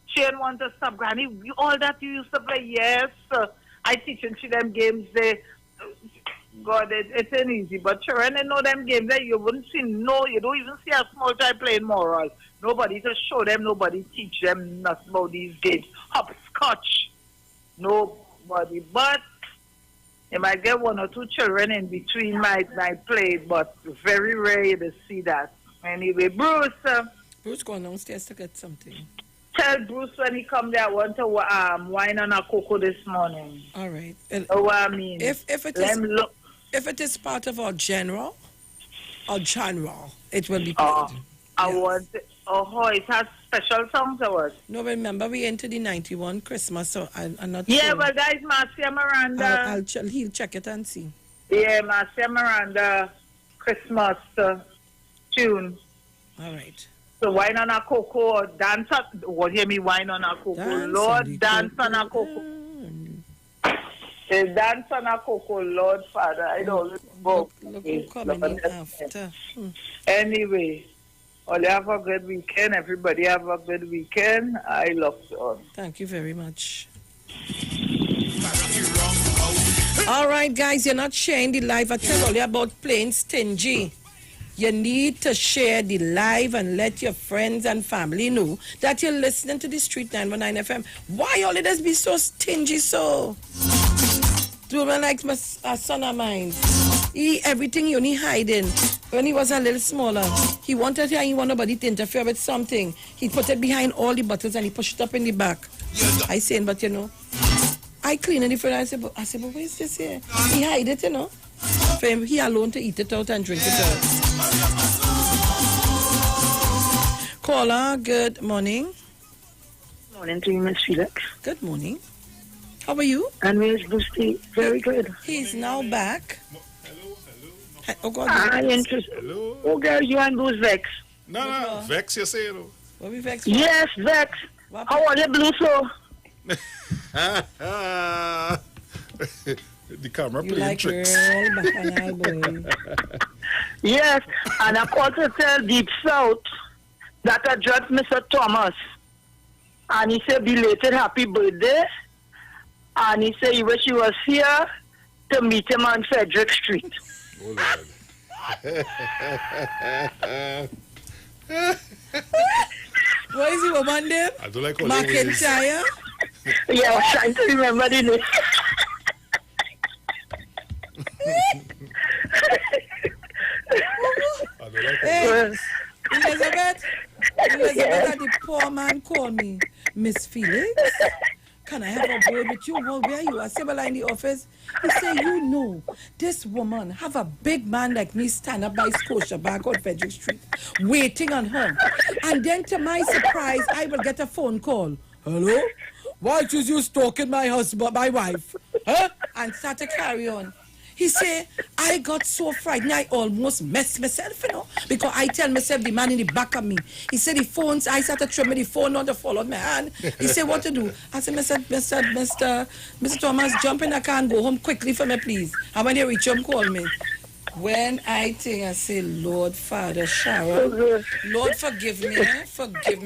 She didn't want to stop. Granny, all that you used to play, yes. I teach in them games. God, it's ain't easy. But children, they know them games that you wouldn't see. No, you don't even see a small child playing moral. Nobody to show them. Nobody teach them nothing about these games. Hopscotch. Nobody. But you might get one or two children in between might play, but very rare to see that. Anyway, Bruce. Bruce going downstairs to get something. Tell Bruce when he come there, I want to wine on a cocoa this morning. All right. What I mean. If it is part of our genre, it will be played. I want. It has special songs or what? No, remember we into the 91 Christmas, so I'm not Yeah, sure. well, guys, Marcia Miranda. He'll check it and see. Yeah, Marcia Miranda, Christmas tune. All right. So wine on a cocoa, dance up. What hear me wine on a cocoa? Lord, dance on a cocoa. Dance on a cocoa, Lord Father. I don't look who coming in after. Anyway, all you have a good weekend. Everybody have a good weekend. I love you all. Thank you very much. All right, guys, you're not sharing the live. I tell all you about playing stingy. You need to share the live and let your friends and family know that you're listening to the Street 919 FM. Why all it has be so stingy so? Do you like my son of mine? Everything you need hiding. When he was a little smaller, he wanted nobody to interfere with something. He put it behind all the bottles and he pushed it up in the back. I saying, but I clean it for I said, but what is this here? He hide it, For him, he alone to eat it out and drink it out. Caller, good morning. Morning to you, Miss Felix. Good morning. How are you? And where's Boosty? Very good. He's now back. Oh, God. Hello. Oh, girl, you and Bruce Vex. No, Vex, you say, What we Vex? Yes, Vex. How are you, Blue, so? The camera you playing like tricks. Yes, and I called to tell Deep South that I dropped Mr. Thomas. And he said, belated happy birthday. And he said he wish he was here to meet him on Frederick Street. Oh, Lord. What is the woman name? I don't like all McIntyre? Yeah, I was trying to remember the name. Hey, Elizabeth, the poor man called me, Miss Felix. Can I have a word with you? Well, where you are? Well, in the office. He said, this woman have a big man like me stand up by Scotia Bank on Frederick Street, waiting on her. And then to my surprise, I will get a phone call. Hello? Why is you stalking my husband, my wife? Huh? And start to carry on. He said, I got so frightened, I almost messed myself, because I tell myself the man in the back of me. He said the phones, I started trimming the phone on the fall of my hand. He said, what to do? I said, Mr. Thomas, jump in the car and go home quickly for me, please. And when you reach home, call me. When I think, I say, Lord, Father, Sharon, Lord, forgive me,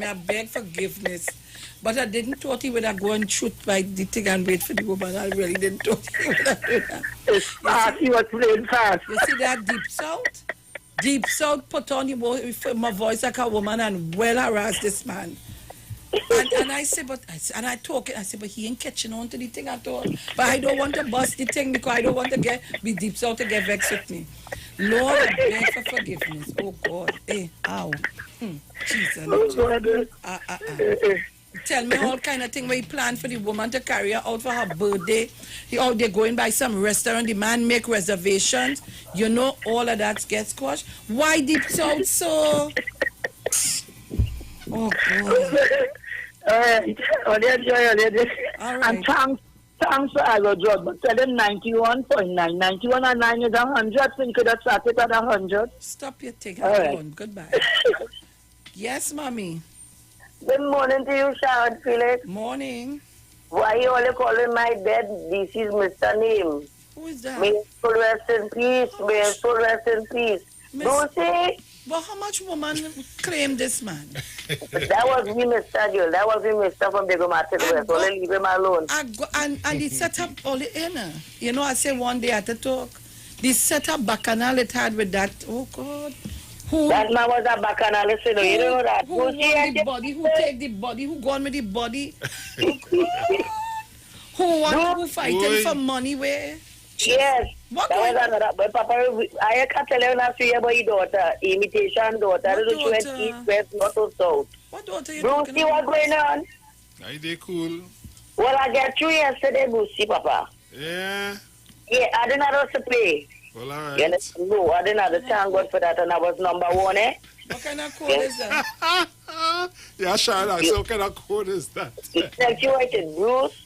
I beg forgiveness. But I didn't thought he would have go and shoot by the thing and wait for the woman. I really didn't thought he would have done that. It's fast. He was playing fast. You see that Deep South? Deep South put on my voice like a woman and well harassed this man. And I said, but he ain't catching on to the thing at all. But I don't want to bust the thing because I don't want to be Deep South to get vexed with me. Lord, I beg for forgiveness. Oh, God. Ow. Jesus. Tell me all kind of thing where he planned for the woman to carry her out for her birthday. He out there going by some restaurant. The man make reservations. You know, all of that gets squashed. Why deep south so? Oh, God. All right. And thanks for our job. But tell them 91.9. 91 and 9 is 100, so you could have started at 100. Stop your thing. All right. Goodbye. Yes, Mommy. Good morning to you, Sharon Felix. Morning. Why you only calling my dad? This is Mr. Name. Who is that? May his soul rest in peace. May his soul rest in peace. Lucy? But how much woman claim this man? That was me, Mr. Gill. That was me, Mr. from Bego Market West. Only leave him alone. And the setup all in. You know, I say one day at the talk, the setup bacchanal it had with that, oh God. That man was a bacchanal, listen, you know that. Who won the body, who take the body, who gone with the body? Who fighting for money where? Yes. What that was another. But Papa, I can't tell you now, see about your daughter, imitation daughter. What daughter? East, west, north, or south. What daughter you talking about? What's going on? Are they cool? Well, I got you yesterday, Brucey, Papa. Yeah. Yeah, I didn't know how to play. Well, all right. No, I didn't have to thank God for that, and I was number one, eh? What kind of code is that? Yeah, Sharon, so what kind of code is that? It's like you waited, Bruce.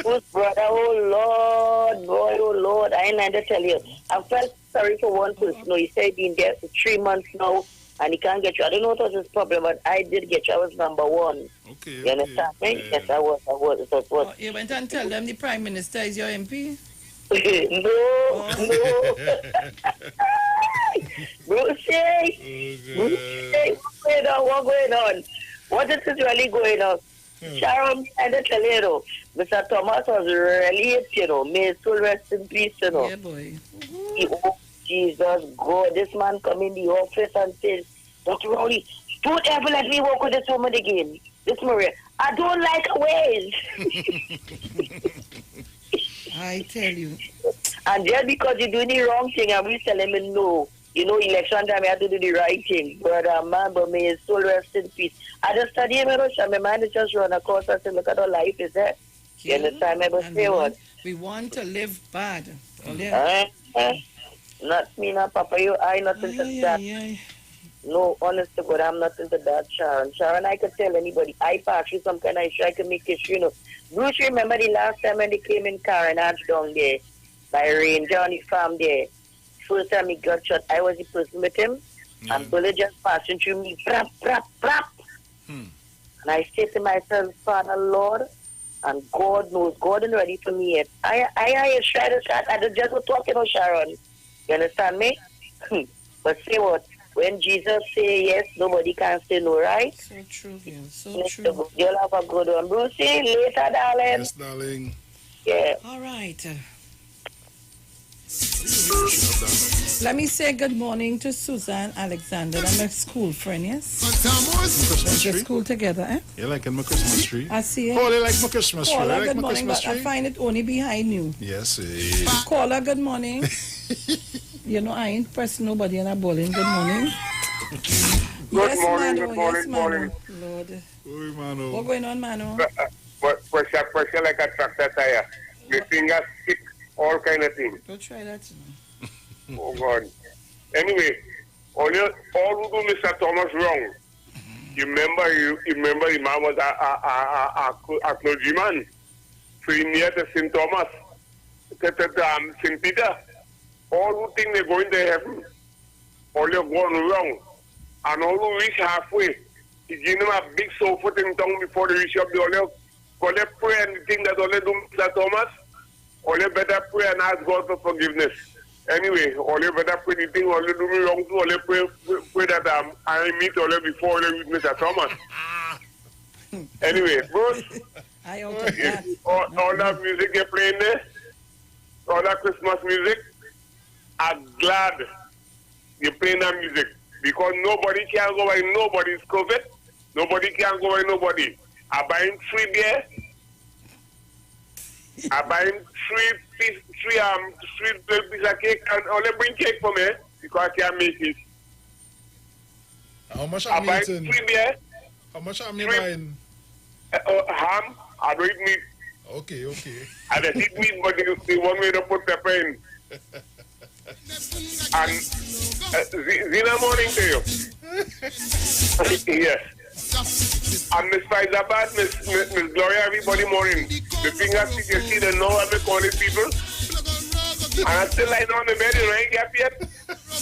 Bruce, brother, oh Lord, boy, oh Lord, I ain't to tell you. I felt sorry for one person. No, he said he's been there for 3 months now, and he can't get you. I don't know what was his problem, but I did get you. I was number one. Okay. You understand me? Yeah. Yes, I was. Oh, you went and tell them the Prime Minister is your MP? No. Brucey, what's going on? What is really going on? Sharon, I don't tell you, know, Mr. Thomas was really, may his soul rest in peace, Yeah, boy. Oh, Jesus, God, this man come in the office and says, Dr. Rowley, don't ever let me work with this woman again. This Maria, I don't like her ways. I tell you. And just because you're doing the wrong thing, and we tell him no. You know, election time, you have to do the right thing. But man, but may his soul rest in peace. I just study him, my mind is just run across and say, look at how life is there. You understand me? But say what? We want to live bad. Not me, not Papa. I not into that. No, honest to God, I'm not into that, Sharon. Sharon, I could tell anybody. I pass you some kind of issue, I can make it, you know. Bruce, remember the last time when they came in Karen Arch down there by Ranger on the farm there? First time he got shot, I was the person with him. And bullet just passing through me, prap, prap, prap. And I said to myself, Father, Lord, and God knows, God is ready for me yet. I try to start, I just was talking about Sharon. You understand me? But say what? When Jesus say yes, nobody can say no, right? So true, yeah. So true. You'll have a good one. Brucey, later, darling. Yes, darling. Yeah. All right. Let me say good morning to Susan Alexander. I'm a school friend, yes? Christmas We're tree? school together, eh? You liking my Christmas tree? I see it. Oh, they like my Christmas tree. Caller, I like good my morning, Christmas but tree. I find it only behind you. Yes, Caller, good morning. You know, I ain't pressing nobody in a bowling. Good morning. Good morning. Lord. Oi, Mano. What going on, Mano? Pressure like a tractor tire. The fingers stick, all kind of things. Don't try that. Oh, God. Anyway, all who do Mr. Thomas wrong. You remember the man was a clergyman. So he near to St. Thomas, St. Peter. All who think they're going to heaven, all they're going wrong. And all who reach halfway, he give them a big sofa in tongue before they reach up the all they pray and think that all they do Mr. Thomas, all they better pray and ask God for forgiveness. Anyway, all they better pray the thing, all they do me wrong too, all they pray that I meet all they before they meet Mr. Thomas. Anyway, Bruce, all that music you're playing there, all that Christmas music, I'm glad you're playing that music because nobody can go by nobody's COVID. Nobody can go by nobody. I'm buying free beer. I buy him three little piece of cake and only bring cake for me because I can't make it. How much I am buy you eating? 3 beer. How much am you buying? Ham. I don't eat meat. Okay. I don't eat meat, but they want me to put pepper in. And Zina, morning to you. Yes. And Miss Faizabad, Miss Gloria, everybody morning. The finger stick, you see the know how to call it people. And I still lying on the bed, you know, I ain't get yet.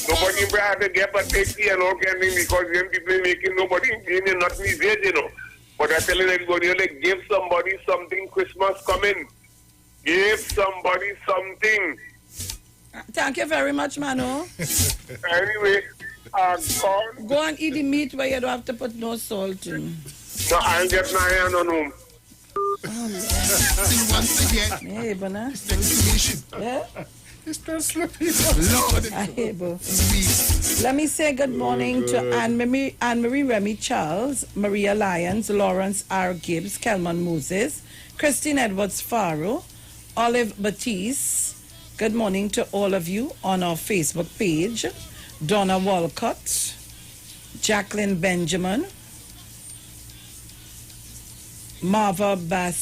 Nobody have to get but take tea and all kind of thing because them people making nobody in nothing is there, you know. But I tell everybody, you like, give somebody something, Christmas coming. Give somebody something. Thank you very much, Mano. Anyway, go and eat the meat where you don't have to put no salt in. No, I'll get my hand on home. Hey, Bana. Yeah? It's still slipping. Let me say good morning to Anne-Marie Remy Charles, Maria Lyons, Lawrence R. Gibbs, Kelman Moses, Christine Edwards Faro, Olive Batiste. Good morning to all of you on our Facebook page. Donna Walcott, Jacqueline Benjamin, Marva Basten,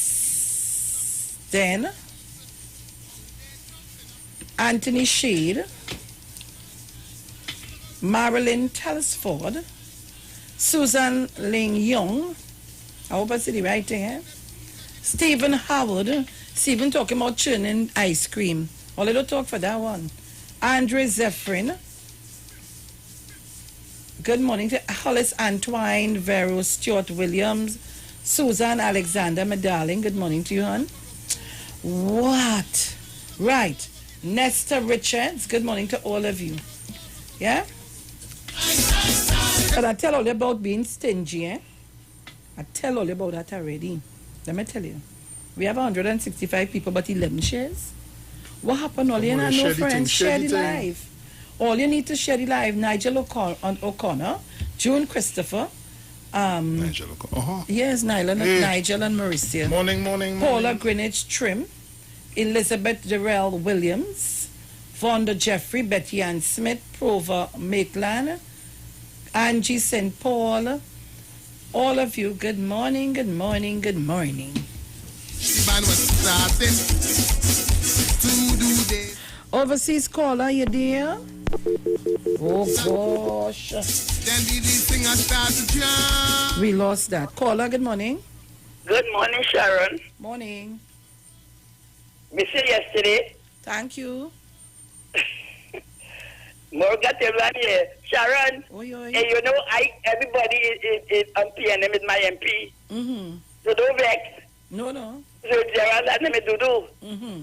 Anthony Shade, Marilyn Telesford, Susan Ling Young, I hope I see the right thing, eh? Stephen Howard, Stephen talking about churning ice cream. All I don't talk for that one. Andre Zephyrin. Good morning to Hollis Antoine, Vero Stuart Williams, Susan Alexander, my darling. Good morning to you, hon. What? Right. Nesta Richards. Good morning to all of you. Yeah? But I tell all you about being stingy, eh? I tell all you about that already. Let me tell you. We have 165 people, but 11 shares. What happened? All you have no friends. Share the live. All you need to share the live. Nigel O'Connor, June Christopher. Nigel O'Connor. Yes, Nigel and Mauricia. Morning. Paula Greenwich Trim, Elizabeth Darrell Williams, Vonda Jeffrey, Betty Ann Smith, Prover Maitland, Angie St. Paul. All of you, good morning. Overseas caller, you there? Oh gosh. We lost that. Caller, good morning. Good morning, Sharon. Morning. Me say yesterday. Thank you. Morgan here. Sharon. Hey, you know, everybody is on PNM is my MP. Mm-hmm. So don't vex. No. So Gerald and me do. Mm-hmm.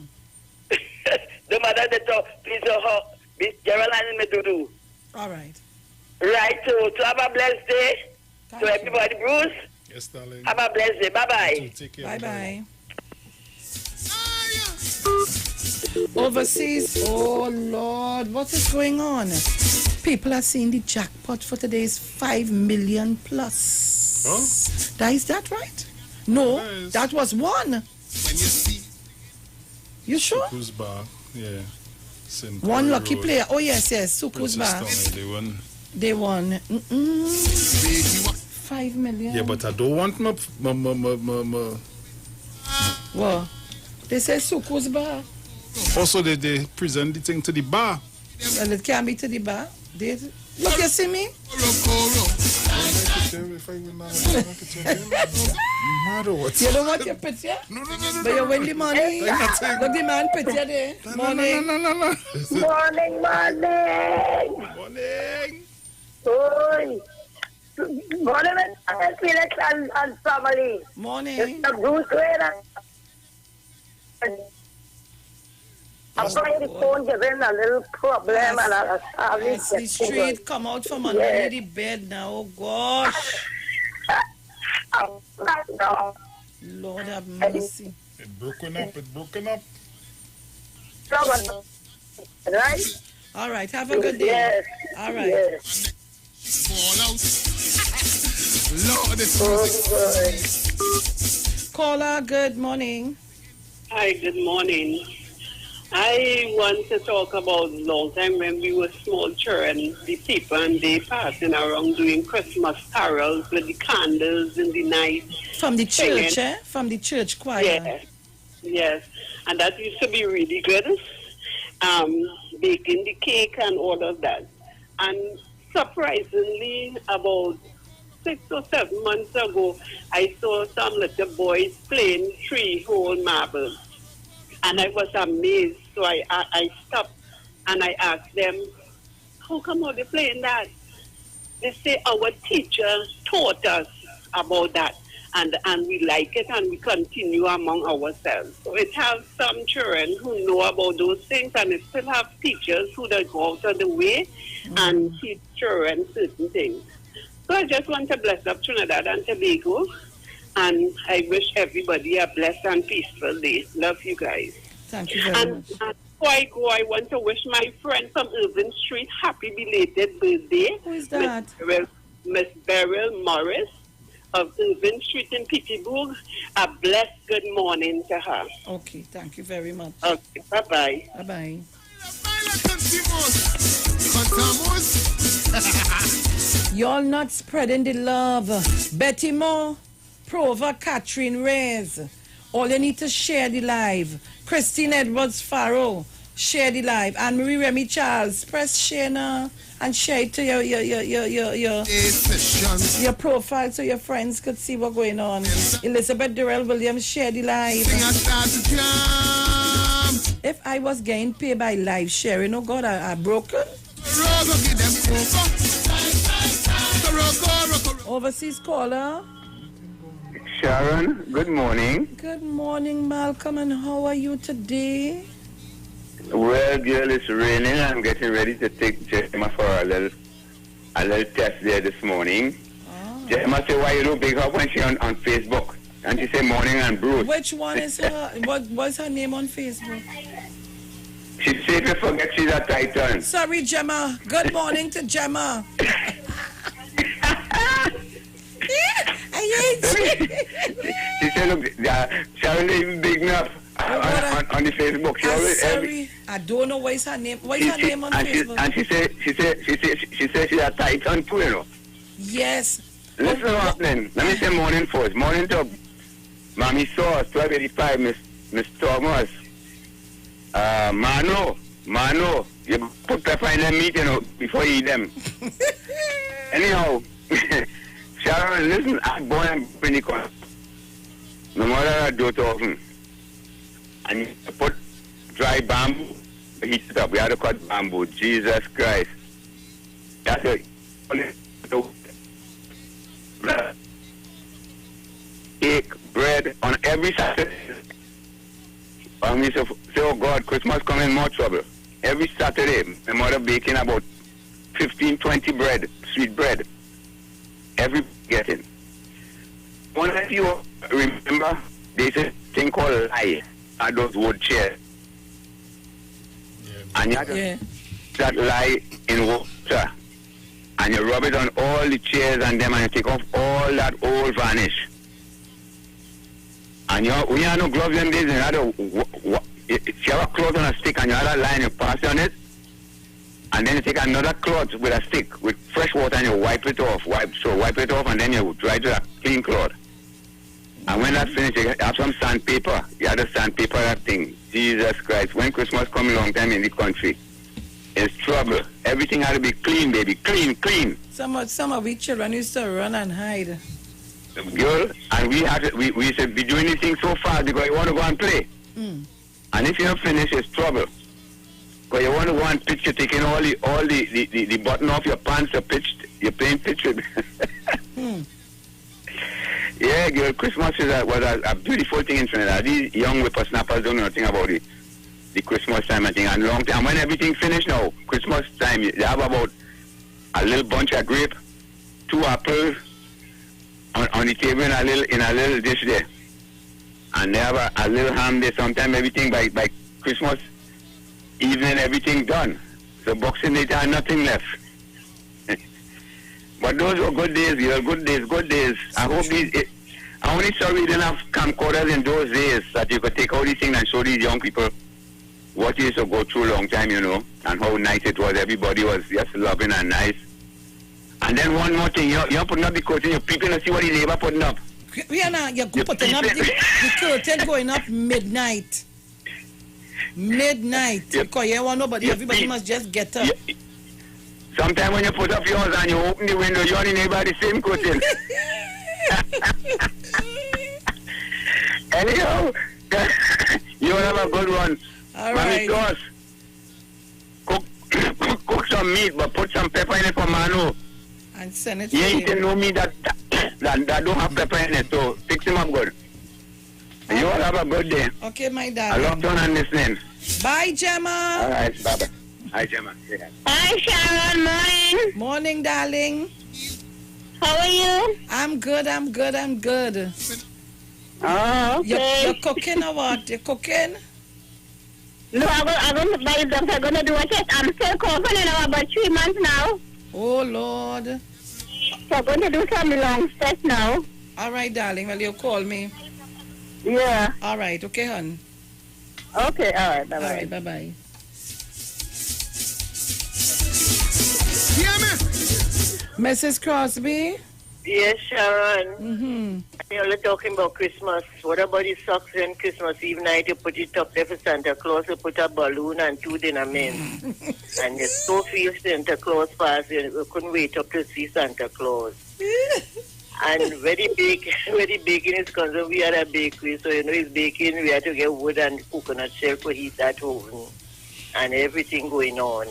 No matter the talk, please Gerald and me do. All right. Right, so to have a blessed day. Thank to everybody, Bruce. Yes, darling. Have a blessed day. Bye-bye. Bye-bye. Overseas, oh Lord, what is going on? People are saying the jackpot for today is 5 million plus. Oh? Is that right? No, that was one. You sure? Suku's Bar, yeah. One lucky player. Oh yes, Suku's Bar. They won. 5 million. Yeah, but I don't want my What? They say Suku's Bar. Also, they present the thing to the bar. Well, it can't be to the bar. Look, you see me? You don't want your picture? No. But you win the money. Look, the man picture there. Morning. Morning. Oi. Morning, Felix and family. Morning. I'm trying to phone giving a little problem and Yes, the street come out from under the bed now. Oh gosh. Lord have mercy. It's broken up. Right? All right, have a good day. Yes. All right. Yes. Caller, good morning. Hi, good morning. I want to talk about long time when we were small children, the people and they passing around doing Christmas carols with the candles in the night. From the church, singing. From the church choir. Yes, yes. And that used to be really good. Baking the cake and all of that. And surprisingly, about 6 or 7 months ago, I saw some little boys playing 3-hole marbles. And I was amazed. So I stopped and I asked them, how come are they playing that? They say our teacher taught us about that. And we like it and we continue among ourselves. So it has some children who know about those things, and it still have teachers who don't go out of the way and teach children certain things. So I just want to bless up Trinidad and Tobago, and I wish everybody a blessed and peaceful day. Love you guys. Thank you very much. And before I go, I want to wish my friend from Irving Street happy belated birthday. Who is that? Miss Beryl Morris of Irving Street in Peterborough. A blessed good morning to her. Okay, thank you very much. Okay, bye-bye. Bye-bye. Y'all not spreading the love. Betty Moore, Prova Catherine Reyes. All you need to share the live. Christine Edwards Farrow, share the live. Anne-Marie Remy Charles, press share now and share it to your profile so your friends could see what's going on. Elizabeth Durrell Williams, share the live. If I was getting paid by live sharing, oh God, I broken. Overseas caller. Sharon, good morning. Good morning, Malcolm, and how are you today? Well, girl, it's raining. I'm getting ready to take Gemma for a little test there this morning. Gemma said, why you do big up when she on Facebook? And she said, morning and Bruce. Which one is her? What's her name on Facebook? She said, if you forget, she's a Titan. Sorry, Gemma. Good morning to Gemma. I hate you. She said, look, Sharon is even big enough on the Facebook. She always, sorry, I don't know what's her name. What's her name on Facebook? And she said she's a Titan too, you know. Yes. Listen what's happening. Let me say morning first. Morning to Mommy Sauce, 1285, Miss Thomas. Mano, you put pepper in them meat, you know, before you eat them. Anyhow, Sharon, listen, I'm born in Pentecost. My mother do it often. And you put dry bamboo, heat it up. We had to cut bamboo. Jesus Christ. That's it. Cake, bread on every Saturday. And we say, oh God, Christmas coming, more trouble. Every Saturday, my mother baking about 15, 20 bread, sweet bread. Every getting. One of you remember, there's a thing called lye, and those wood chairs. And you have to that lye in water, and you rub it on all the chairs and them, and you take off all that old varnish. And we have no gloves in days, and you have a cloth on a stick, and you have a line, you pass on it, and then you take another cloth with a stick with fresh water, and you wipe it off, wipe it off, and then you dry it with a clean cloth. And when that's finished, you have some sandpaper. You have to sandpaper that thing. Jesus Christ, when Christmas come a long time in the country, it's trouble. Everything had to be clean, baby, clean. Some of we children used to run and hide. Girl, and we should be doing this thing so fast because you want to go and play. And if you don't finish, it's trouble. Because you want to go and pitch, you're taking all the button off your pants, you're playing pitch with. Yeah, girl, Christmas was a beautiful thing in Trinidad. These young whippersnappers don't know nothing about the Christmas time and thing. And long time, when everything finished now, Christmas time, they have about a little bunch of grape, 2 apples on the table in a little dish there. And they have a little ham there. Sometime everything by Christmas evening, everything done. So Boxing Day, there nothing left. But those were good days, girl. Good days. I I only saw we didn't have camcorders in those days that you could take all these things and show these young people what you used to go through a long time, you know, and how nice it was. Everybody was just loving and nice. And then one more thing, you're putting up the curtain, you're peeping to see what the neighbor putting up. Rihanna, you're putting up the curtain going up midnight. Midnight. Because you want nobody, everybody must just get up. Sometimes when you put up yours and you open the window, you're the neighbor the same curtain. Anyhow, you will have a good one. All right. Sauce. Cook some meat, but put some pepper in it for Manu. And send it He ain't no meat that don't have pepper in it, so fix him up good. You all have a good day. Okay, my I darling. love down and listening. Bye, Gemma. All right, bye-bye. Hi, Gemma. Yeah. Hi, Sharon. Morning. Morning, darling. How are you? I'm good. Oh, okay. You're cooking or what? You're cooking? No, I'm going to buy them. I'm going to do a test. I'm still coughing in about 3 months now. Oh, Lord. So I'm going to do some long steps now. All right, darling. Well, you call me. Yeah. All right. Okay, hon. Okay. All right. Bye-bye. All right. Bye-bye. Mrs. Crosby? Yes, Sharon. You're talking about Christmas. What about the socks on Christmas Eve night? You put it up there for Santa Claus, you put a balloon and 2 dinner men. And you so feel Santa Claus pass, you couldn't wait up to see Santa Claus. And very big in his concern, we had a bakery, so he's baking, we had to get wood and coconut shell for heat at oven. And everything going on.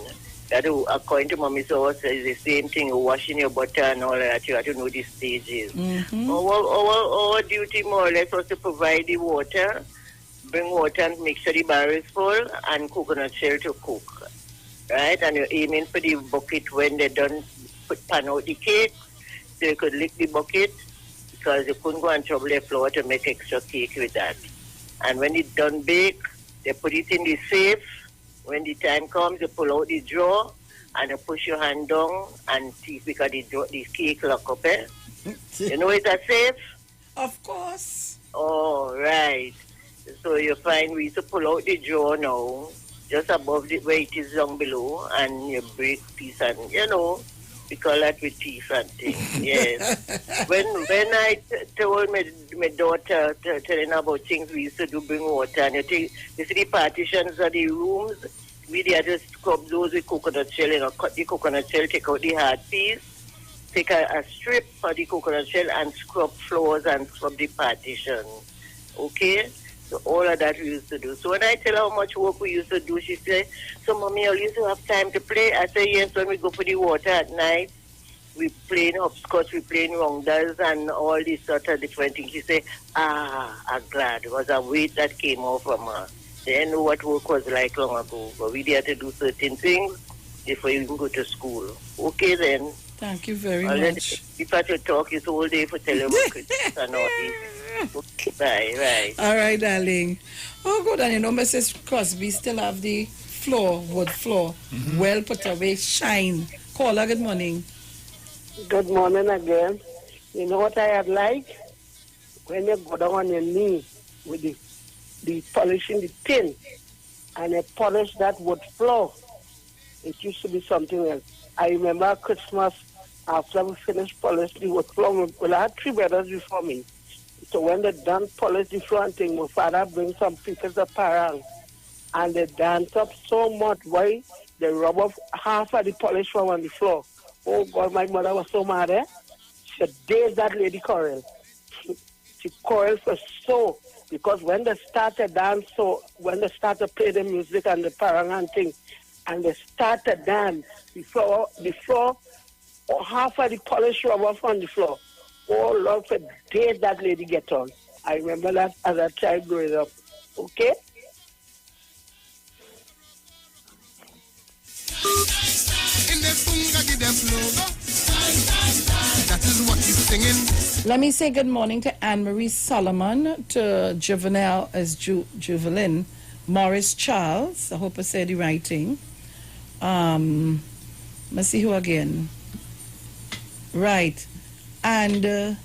That, according to Mommy's house, is the same thing, washing your butter and all that. You have to know the stages. Our duty, more or less, was to provide the water, bring water and make sure the barrel is full, and coconut shell to cook. Right? And you're aiming for the bucket when they're done, pan out the cake, so you could lick the bucket, because you couldn't go and trouble the flour to make extra cake with that. And when it's done bake, they put it in the safe. When the time comes, you pull out the drawer and you push your hand down and see because the cake lock up, eh? You know it's a safe? Of course. Oh, right. So you find we used to pull out the drawer now, just above the where it is down below, and you break piece and, we call that with teeth and things, yes. When I told my daughter, telling her about things we used to do, bring water, and you see the partitions of the rooms, we had to scrub those with coconut shell, cut the coconut shell, take out the hard piece, take a strip of the coconut shell and scrub floors and scrub the partition, okay? So all of that we used to do. So when I tell her how much work we used to do, she said, so Mommy, I used to have time to play. I say, yes, when we go for the water at night, we playing hopscotch, we playing rounders and all these sort of different things. She said, I'm glad. It was a weight that came off from her. They didn't know what work was like long ago, but we had to do certain things before you can go to school. Okay then. Thank you very much. If I had to talk this whole day for telling about Christmas and all this. Okay, bye. All right, darling. Oh, good. And Mrs. Crosby still have the floor, wood floor, well put away, shine. Caller, good morning. Good morning again. You know what I had like? When you go down on your knee with the polishing the tin and you polish that wood floor, it used to be something else. I remember Christmas after we finished polishing the wood floor. Well, I had 3 brothers before me. So when they done polish the floor and thing, my father bring some pieces of parang and they dance up so much, why they rub off half of the polish from on the floor. Oh God, my mother was so mad, eh? She days that lady quarrel. She quarreled for so, because when they started dance, so when they started play the music and the parang and thing, and they started dance, the floor, or half of the polish rub off on the floor. Oh Lord, for days that lady get on. I remember that as a child growing up. Okay? That is what he's singing. Let me say good morning to Anne-Marie Solomon, to Juvenile as Juvelin, Morris Charles, I hope I said the right thing. Let's see who again. Right. And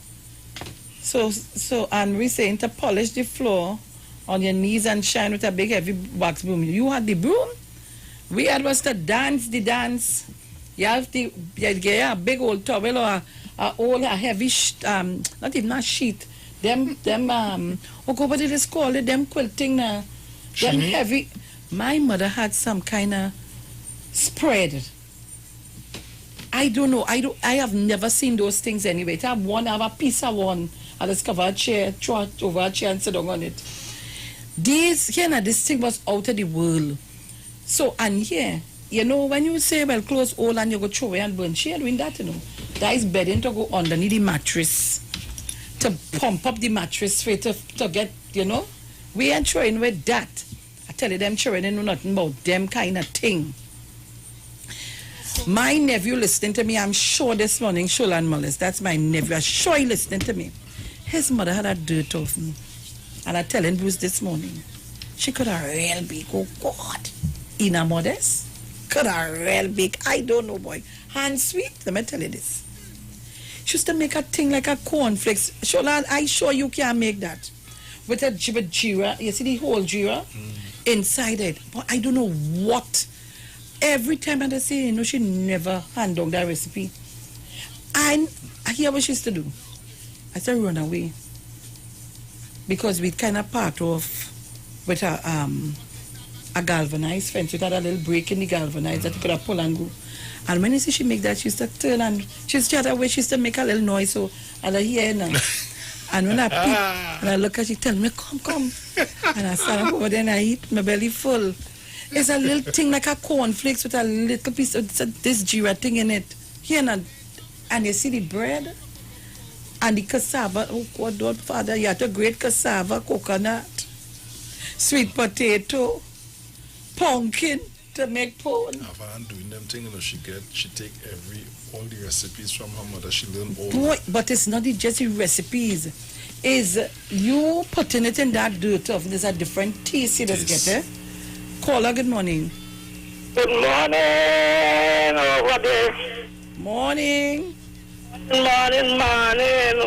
So Henry saying to polish the floor on your knees and shine with a big heavy wax broom. You had the broom? We had was to dance the dance. You have to get a big old towel or a heavy, not even a sheet. Them, what did it call it? Them quilting, them heavy. My mother had some kind of spread. I don't know. I have never seen those things anyway. To have a piece of one, I just cover a chair, throw it over a chair and sit down on it. This thing was out of the world. So, and here, you know, when you say, well, close all and you go throw away and burn, she ain't doing that, you know. That is bedding to go underneath the mattress, to pump up the mattress for it to get, you know. We ain't throwing with that. I tell you, them children know nothing about them kind of thing. My nephew listening to me, I'm sure this morning, Sholan Mullis, that's my nephew, I'm sure he listening to me. His mother had a dirt oven. And I tell him Bruce this morning, she could have real big, oh God. In a modest, could have real big, I don't know, boy. Hand sweet, let me tell you this. She used to make a thing like a cornflakes. Sholan, I sure you can make that. With jira, you see the whole jira inside it. But I don't know what. Every time I say, you know, she never hand down that recipe. And I hear what she used to do. I said, run away. Because we kind of part off with a galvanized fence. We had a little break in the galvanized that you could have pull and go. And when you see she make that, she used to turn and she used to chat away, she used to make a little noise. So I hear now. And when I peep, and I look at she tell me, come. And I stand up over there and I eat, my belly full. It's a little thing like a cornflakes with a little piece of this jira thing in it. Here and you see the bread and the cassava. Oh God, Father, you have to grate cassava, coconut, sweet potato, pumpkin to make pone. I'm doing them things, you know, she take all the recipes from her mother. She learned all. Boy, but it's not just the recipes. Is you putting it in that dirt oven. There's a different taste you just get, eh? Caller, good morning. Good morning, over there. Morning. Morning.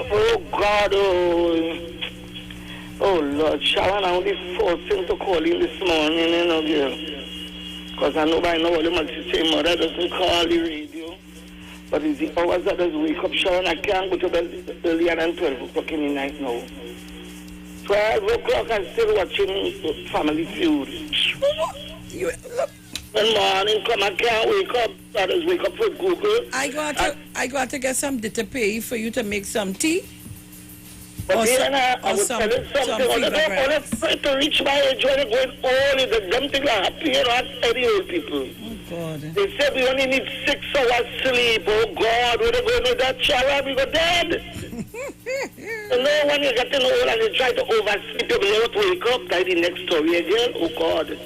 Oh, God, oh, Lord, Sharon, I only forced him to call in this morning, you know, girl. Because I know by now what the mother say, mother doesn't call the radio. But it's the hours that does wake up, Sharon. I can't go to bed earlier than 12 o'clock in the night now. 12 o'clock, I'm still watching Family Feud. Good morning, come, I can't wake up. I just wake up for Google. I got to get some to pay for you to make some tea. But I was telling something. On to reach my age when I'm going all in the dumb thing are happy and not any old people. Oh, God. They said we only need 6 hours sleep. Oh, God, we're going to that shower, we go dead. You know, when you get old and you try to oversleep, you will not wake up. That's the next story again. Oh, God.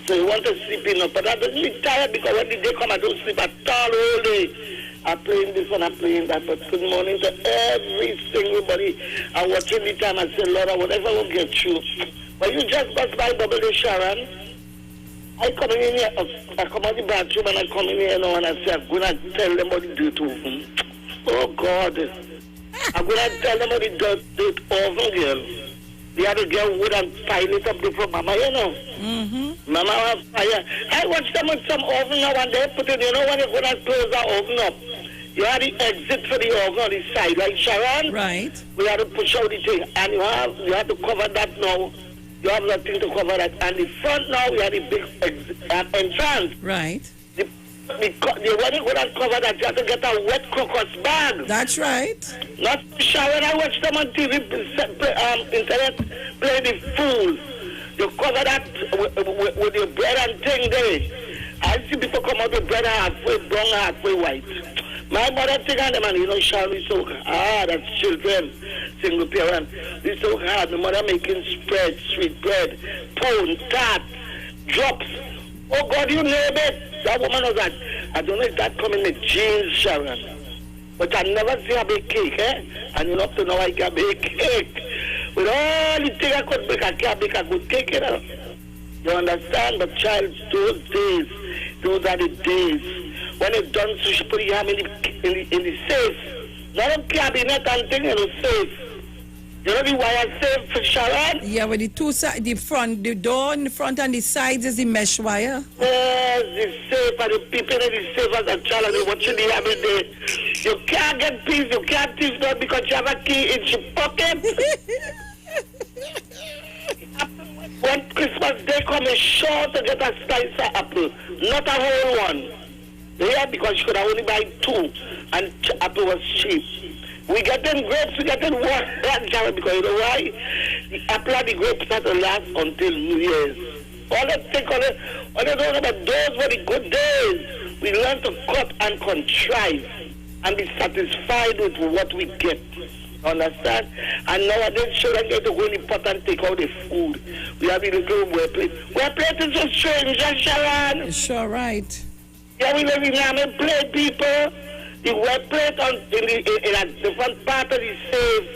So you want to sleep enough. But I don't be tired because when the day come, I don't sleep at all all day. I'm playing this one, I'm playing that. But good morning to every single body. I'm watching the time and say, Lord, whatever will get you. But you just got by Bubble Day, Sharon. I come in here, I come out the bathroom and I come in here now and I say, I'm going to tell them what to do to them. Oh, God. I'm going to tell them what to do to oven, girl. The other girl would have piled it up before Mama, you know. Mama have fire. I watch them with some oven now and they put it, you know, when you're going to close the oven up. You have the exit for the oven on the side, right, Sharon? Right. We have to push out the thing. And you have to cover that now. You have nothing to cover that. And the front now, we have the big entrance. Right. When you're going to cover that, you have to get a wet crocus bag. That's right. Not Sharon, I watch them on TV, internet, play the fool. You cover that with your bread and thing there. I see people come out with bread halfway brown, halfway white. My mother thing on them, and you know, Sharon is so hard as children, single parent. It's so hard. My mother making spread, sweet bread, pone, tart, drops. Oh God, you name it. That woman was like, I don't know if that come in the jeans, Sharon. But I never see her bake cake, eh? And you know, up to now I can bake cake. With all the things I could bake, I can't bake a good cake, you know. You understand? But child, those days, those are the days. When it's done, so she put the ham in the safe. Not a cabinet and thing, you know, safe. You know the wire safe for Sharon? Yeah, with the two sides, the front, the door in the front and the sides is the mesh wire. Yes, it's safe, and the people in the safe as a child, and they watching the every day. You can't get peace, you can't thief that because you have a key in your pocket. When Christmas Day comes, it's sure to get a slice of apple, not a whole one. Yeah, because you could only buy 2, and apple was cheap. We get them grapes, we get them water, because you know why? The apple and the grapes have to last until New Year's. All they don't know about those were the good days. We learn to cut and contrive and be satisfied with what we get. Understand? And nowadays children get to go in the pot and take out the food. We have the little wear plate. Wear plate is so strange, Sharon. It's sure right. Yeah, we live in a plate, people. The wet plate in a different part of the safe.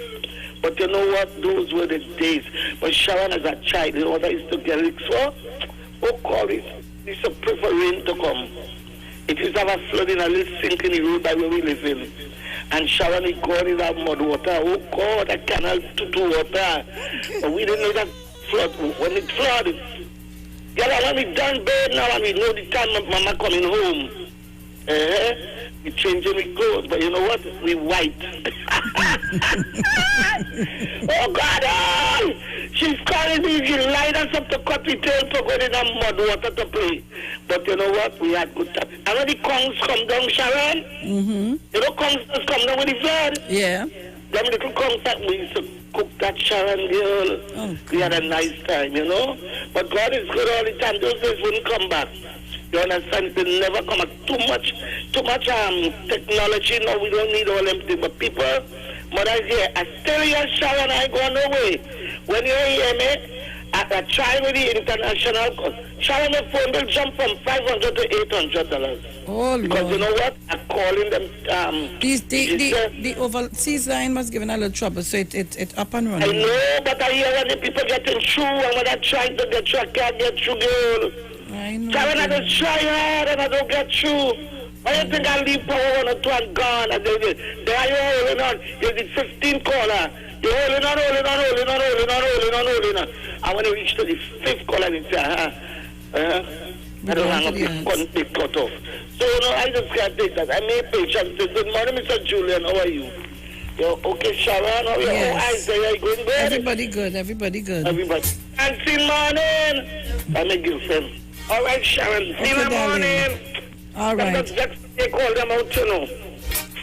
But you know what? Those were the days. But Sharon as a child, you know what I used to get licks for? Oh, call it. I used to pray for rain to come. It used to have a flood in a little sink in the road by where we live in. And Sharon is going in that mud water. Oh, God, that canal to water. But we didn't know that flood. When it flooded, yeah, when we done bed now and we know the time Mama coming home. We changing the clothes, but you know what? We white. Oh God! Oh! She's calling me. She light us up to cut the tail to go in the mud water to play. But you know what? We had good time. And when the kongs come down, Sharon, you know kongs just come down with the flood. Yeah. Them little kongs that we used to cook that Sharon girl. Oh, we had a nice time, you know. But God is good all the time. Those days wouldn't come back. You understand? It will never come back. Too much technology. No, we don't need all empty. But people, mother's here. I still hear Sharon, I go no way. When you hear me, I try with the international. Sharon, the phone will jump from $500 to $800. Oh, because Lord. You know what? I'm calling them. The overseas line was giving a little trouble, so it up and running. I know, but I hear when the people getting through, and when I try to get through, I can't get through, girl. I know. Sharon, I just try hard and I don't get through. Why you think I leave power 1 or 2 and gone? And there you holding on. There's the 15th caller. You're holding on. And when you reach to the 5th caller, you say, I don't hang up the cut off. So, you know, I just can't take that. I'm patient. Good morning, Mr. Julian. How are you? You're okay, Sharon? How are you? Yes. Are you going good? Everybody good. Everybody. And see morning. I'm a girlfriend. All right, Sharon. See you in the morning. All right. They call them out, you know.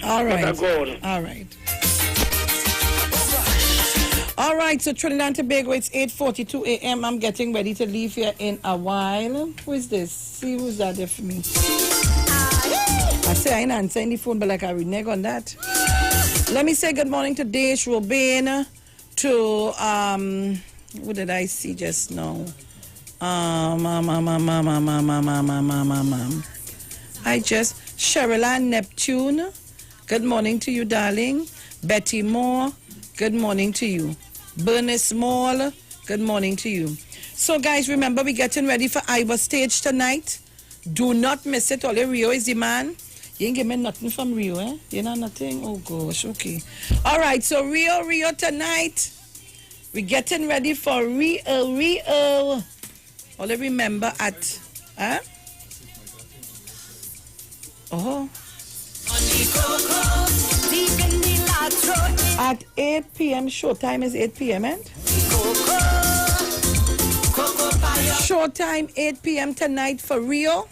All right. Go on. All right. All right, so Trinidad and Tobago, it's 8:42 a.m. I'm getting ready to leave here in a while. Who is this? See who's that there for me. I say I ain't answering the phone, but like I renege on that. Let me say good morning to Deish Robin, to, what did I see just now? Cheryl Neptune, good morning to you, darling. Betty Moore, good morning to you. Bernice Mall, good morning to you. So guys, remember we're getting ready for Iowa stage tonight. Do not miss it. Only Rio is the man. You ain't give me nothing from Rio, eh? You know nothing? Oh gosh, okay. All right, so Rio tonight. We're getting ready for Rio. Only remember at, huh? Oh. At 8 p.m. Showtime is 8 p.m. and? Showtime 8 p.m. tonight for Rio.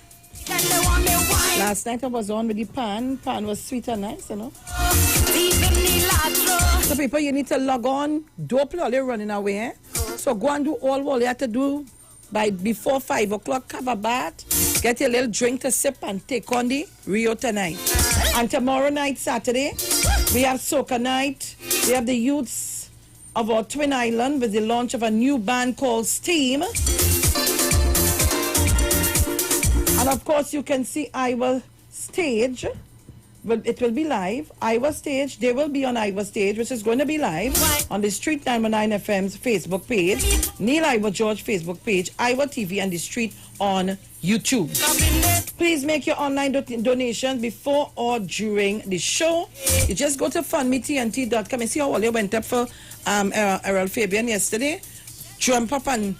Last night I was on with the pan. Pan was sweet and nice, you know. So people, you need to log on. Don't play all you're running away, eh? So go and do all you have to do before 5 o'clock. Have a bath, get a little drink to sip and take on the Rio tonight. And tomorrow night, Saturday, we have Soca Night. We have the youths of our Twin Island with the launch of a new band called Steam. And of course, you can see Iowa stage Well, it will be live. Iowa Stage, they will be on Iowa Stage, which is going to be live on the Street 919 FM's Facebook page, Neil Iowa George Facebook page, Iowa TV, and the Street on YouTube. Please make your online donations before or during the show. You just go to fundmetnt.com and see how all you went up for Errol Fabian yesterday. Jump up and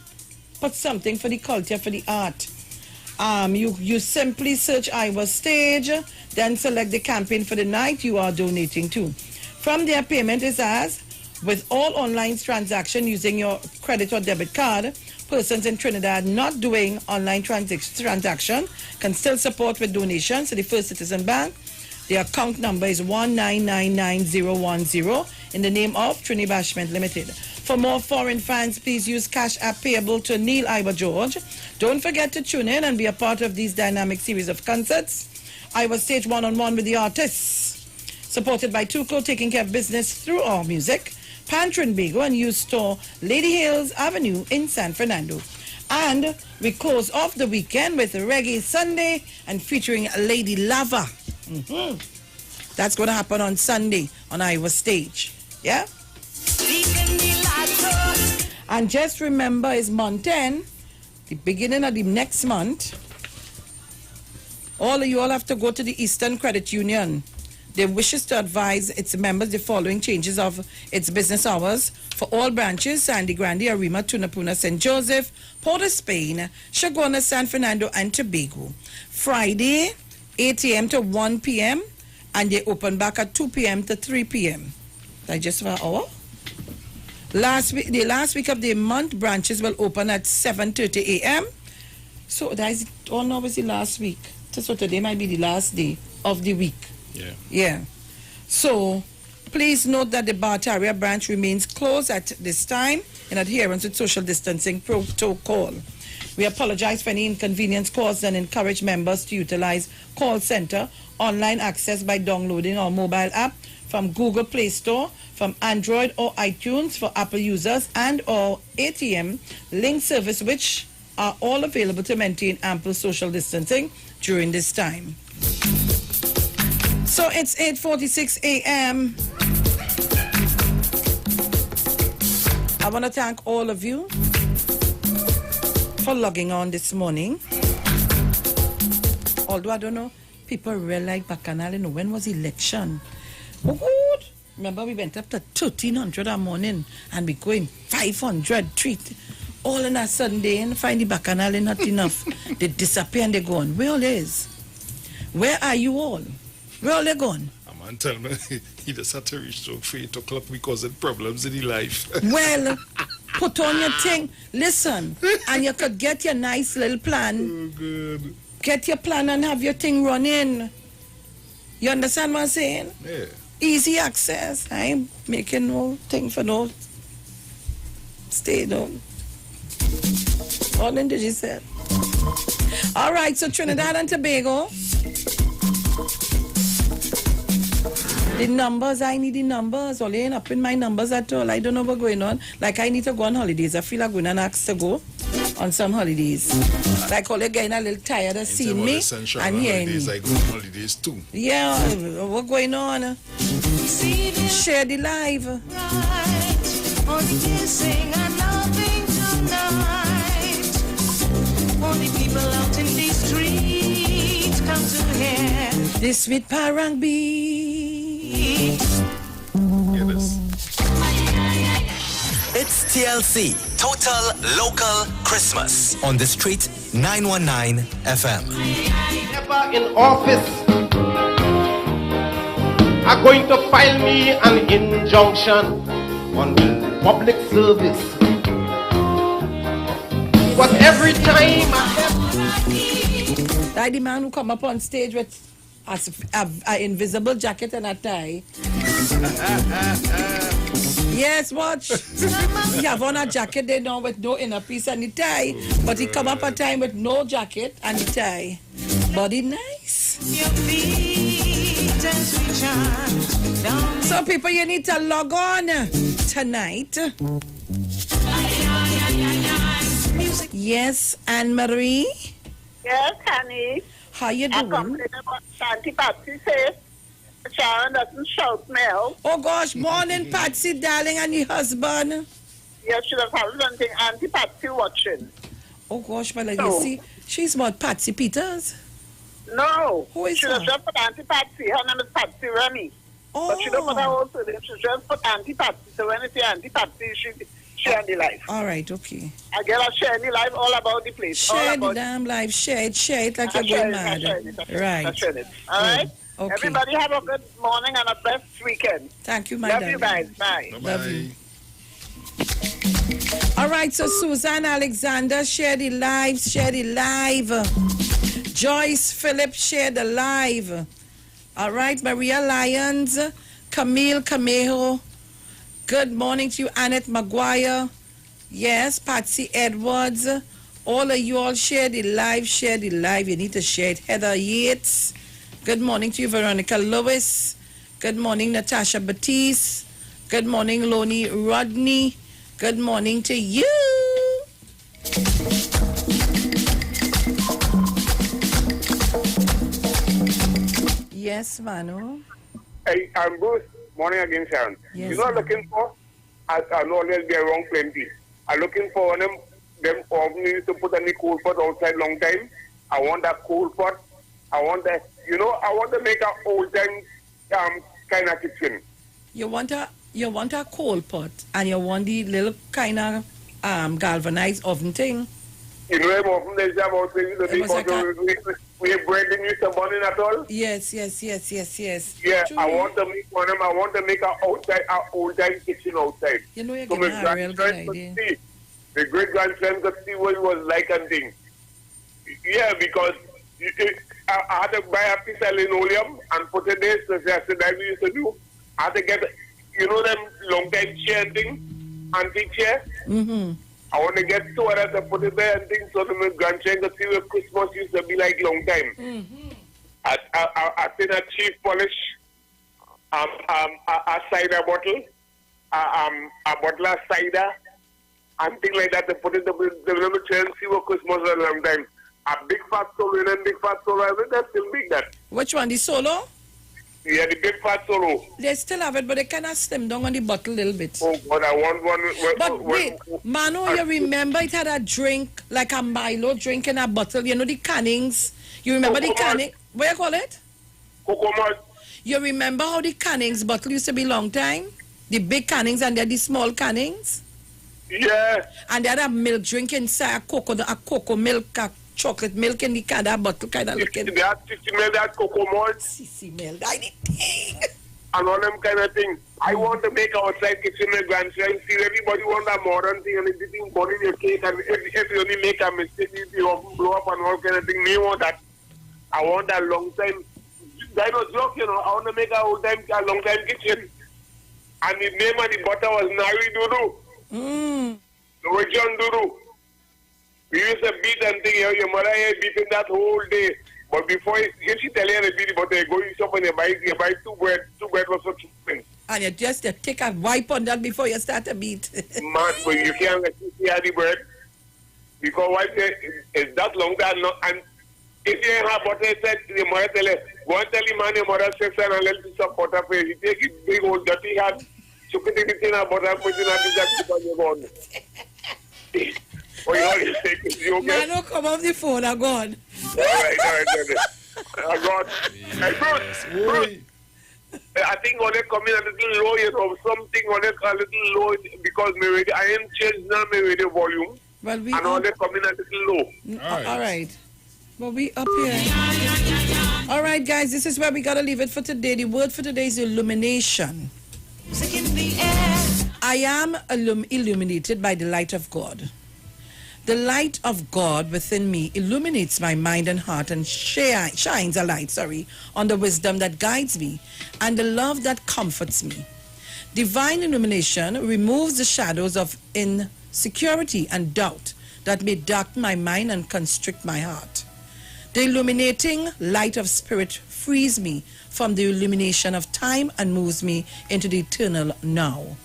put something for the culture, for the art. You simply search Iowa Stage, then select the campaign for the night you are donating to. From there, payment is as with all online transaction using your credit or debit card. Persons in Trinidad not doing online transaction can still support with donations to the First Citizen Bank. The account number is 1999010 in the name of Trini Bashment Limited. For more foreign fans, please use Cash App payable to Neil Iowa George. Don't forget to tune in and be a part of these dynamic series of concerts. Iowa Stage one-on-one with the artists. Supported by Tuco, taking care of business through our music. Pantrin Bego and Used Store, Lady Hills Avenue in San Fernando. And we close off the weekend with Reggae Sunday and featuring Lady Lava. That's going to happen on Sunday on Iowa Stage. Yeah? And just remember, it's month 10, the beginning of the next month. All of you all have to go to the Eastern Credit Union. They wishes to advise its members the following changes of its business hours for all branches: Sandy Grande, Arima, Tunapuna, St. Joseph, Port of Spain, Shagona, San Fernando, and Tobago. Friday, 8 a.m. to 1 p.m., and they open back at 2 p.m. to 3 p.m. That's just for an hour. The last week of the month, branches will open at 7:30 a.m. So that's always the last week. So today might be the last day of the week. Yeah. So please note that the Bartaria branch remains closed at this time in adherence with social distancing protocol. We apologize for any inconvenience caused and encourage members to utilize call center online access by downloading our mobile app from Google Play Store, from Android or iTunes for Apple users, and our ATM link service, which are all available to maintain ample social distancing during this time. So it's 8:46 a.m. I want to thank all of you for logging on this morning. Although I don't know, people really like Bacchanal. You know, when was election? Oh, good. Remember, we went up to 1,300 a morning and we going 500 treat. All in a sudden day and find the Bacchanal not enough. They disappear and they gone. Where all is? Where are you all? Where all they gone? A man tell me he just had to reach to 8 o'clock because of problems in his life. Well, put on your thing. Listen, and you could get your nice little plan. Oh, good. Get your plan and have your thing running. You understand what I'm saying? Yeah. Easy access. I ain't making no thing for no stay down. All in did you say? All right, so Trinidad and Tobago. The numbers, I need the numbers. All ain't up in my numbers at all. I don't know what's going on. Like, I need to go on holidays. I feel like going and ask to go on some holidays. Like, all getting a little tired of seeing me and hearing me. I go on holidays too. Yeah, what's going on? Share the live. Only kissing and loving tonight. Only people out in the streets come to hear this sweet parang beat. It's TLC, Total Local Christmas, on the Street 919 FM. Never in office are going to file me an injunction on public service. But every time like the man who come up on stage with an invisible jacket and a tie. Yes, watch. He have on a jacket there now with no inner piece and the tie, but he come up a time with no jacket and the tie. Body nice. So people, you need to log on tonight. Yes, Anne-Marie? Yes, honey. How you doing? I'm complaining about Shanti Patsy safe. Sharon doesn't shout me out. Oh gosh, morning Patsy, darling, and your husband. Yes, should have had something Auntie Patsy watching. Oh gosh, my lady, you see, she's what, Patsy Peters? No. Who is she that? She just put Auntie Patsy. Her name is Patsy Remy. Oh. But she don't put her whole surname. She just put Auntie Patsy. So when you say Auntie Patsy, she on the life. All right, okay. I get her share the life all about the place. Share the damn life, share it like you're going mad. Right. All right? Okay. Everybody have a good morning and a best weekend. Thank you, my Love darling. you guys. Bye. Love you. All right, so Susan Alexander, share the live. Joyce Phillips, share the live. All right, Maria Lyons, Camille Camejo. Good morning to you, Annette Maguire. Yes, Patsy Edwards. All of you all share the live. You need to share it. Heather Yates. Good morning to you, Veronica Lewis. Good morning, Natasha Batiste. Good morning, Loni Rodney. Good morning to you. Yes, Manu. Hey, I'm Bruce. Morning again, Sharon. Yes, you know what I'm looking for? I know there's be around plenty. I'm looking for them often used to put any coal pot outside long time. I want that coal pot. I want that, I want to make an old time kind of kitchen. You want a coal pot and you want the little kind of galvanized oven thing. You know, often there's about we bread in use the morning at all. Yes. Yeah, True. I want to make one of them. I want to make an old time kitchen outside. You know, you're so getting a real good idea. The great grandson could see what it was like and things. Yeah, because I had to buy a piece of linoleum and put it there. So that's what I used to do. I had to get, them long time chair and things, antique chair. Mm-hmm. I want to get two of that and put it there and things so that my grandchildren could see what Christmas used to be like long time. Mm-hmm. I think a cheap polish, a cider bottle, a bottle of cider, and things like that. They put it the little chair and see what Christmas was a long time. A big fat solo and big fat solo, I think that's still big that. Which one, the solo? Yeah, the big fat solo. They still have it, but they kind of slim down on the bottle a little bit. Oh, God, I want one. But wait, Manu, you remember it had a drink, like a Milo drink in a bottle, the cannings? You remember the canning? What you call it? Coconut. You remember how the cannings bottle used to be long time? The big cannings and then the small cannings? Yeah. And they had a milk drink inside, a cocoa milk, a chocolate milk in the can, that bottle kind of looking. They had 60 ml, that cocoa malt. 60 ml, that thing. And all them kind of things. I want to make outside kitchen with grandchildren. See, everybody want that modern thing and everything, burning your cake. And if you only make a mistake, you often blow up and all kind of thing. Me want that. I want that long time. That was joke, I want to make a long time kitchen. And the name of the butter was Nari Dudu. John Dudu. We used to beat and thing, your mother here beating that whole day. But before, if she tell you to beat the butter, you go you shop and you buy two bread was for $2. And you just take a wipe on that before you start to beat. Man, but you can't see the bread. Because wipe is that long time, and if you ain't have butter, said your mother tell you, go and tell the man your mother says and let me some butter for you. You take it big old dirty hand, chuck it in the tin of butter, put it in the jacket on your bone. Oh, you take it, you okay? Man, come off the phone, I'm gone. All right. I'm gone. Hey, Bruce. I think on it coming a little low, something on it a little low because I ain't changed now my radio volume. Well, we and on it coming a little low. All right. Well, we up here. All right, guys, this is where we got to leave it for today. The word for today is illumination. I am illuminated by the light of God. The light of God within me illuminates my mind and heart and shines a light, on the wisdom that guides me and the love that comforts me. Divine illumination removes the shadows of insecurity and doubt that may darken my mind and constrict my heart. The illuminating light of spirit frees me from the illumination of time and moves me into the eternal now.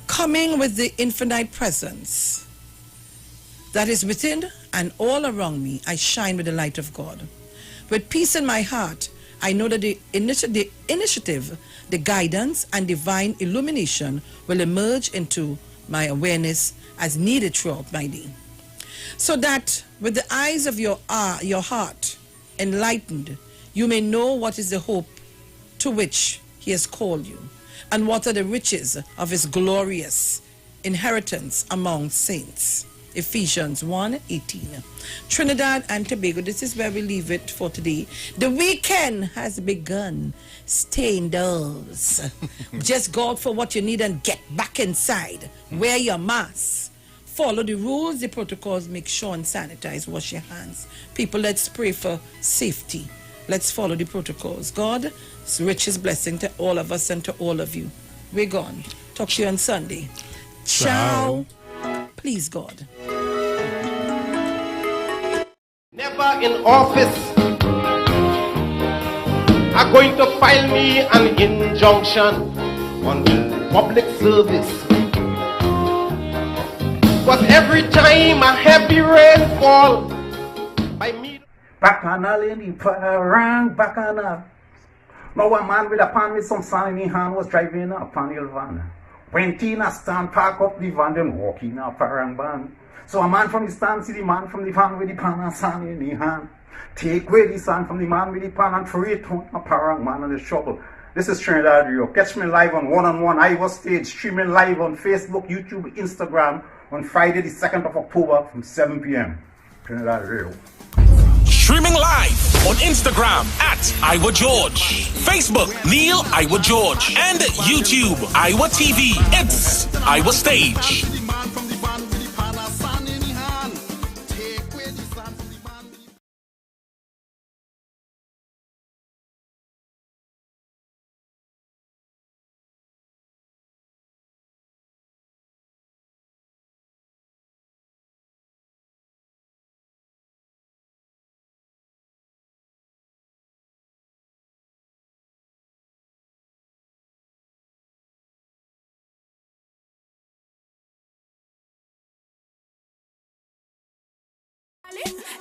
Coming with the infinite presence that is within and all around me, I shine with the light of God. With peace in my heart, I know that the initiative, the guidance, and divine illumination will emerge into my awareness as needed throughout my day. So that with the eyes of your heart enlightened, you may know what is the hope to which he has called you, and what are the riches of his glorious inheritance among saints. Ephesians 1:18. Trinidad and Tobago, this is where we leave it for today. The weekend has begun. Stay indoors. Just go out for what you need and get back inside. Wear your mask. Follow the rules, the protocols. Make sure and sanitize. Wash your hands. People, let's pray for safety. Let's follow the protocols. God's richest blessing to all of us and to all of you. We're gone. Talk to you on Sunday. Ciao. Please, God. Never in office are going to file me an injunction on public service. But every time a heavy rainfall by me. Bacana lady parang bacana. Now a man with a pan with some sand in his hand was driving a panel van. Went in a stand, park up the van, then walk in a parang van. So a man from the stand see the man from the van with the pan and sand in the hand. Take away the sand from the man with the pan and throw it on a parang man on the shovel. This is Trinidad Radio. Catch me live on One-on-One Iowa Stage, streaming live on Facebook, YouTube, Instagram on Friday the 2nd of October from 7 p.m. Trinidad Radio. Streaming live on Instagram at Iowa George, Facebook Neil Iowa George, and YouTube Iowa TV. It's Iowa Stage.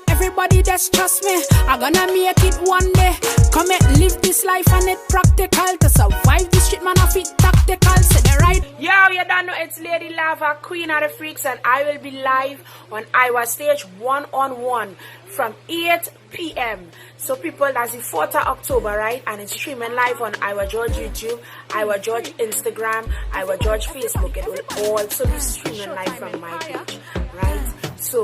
Everybody just trust me, I'm gonna make it one day. Come and live this life and it practical. To survive this shit, man, I fit tactical. Say the right. Yo, you don't know it's Lady Lava, Queen of the Freaks, and I will be live on Iowa Stage One-on-One from 8 p.m. So people, that's the 4th of October, right? And it's streaming live on Iowa George YouTube, Iowa George Instagram, Iowa George Facebook. It will also be streaming live from my page, right? So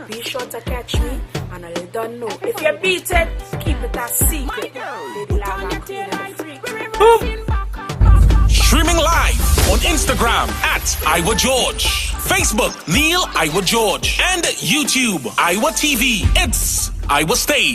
be sure to catch me, and I don't know. If you beat it, keep it a secret. Lady Lava, Queen of the Freaks. Boom! Streaming live on Instagram at Iowa George, Facebook Neil Iowa George, and YouTube Iowa TV. It's Iowa Stage.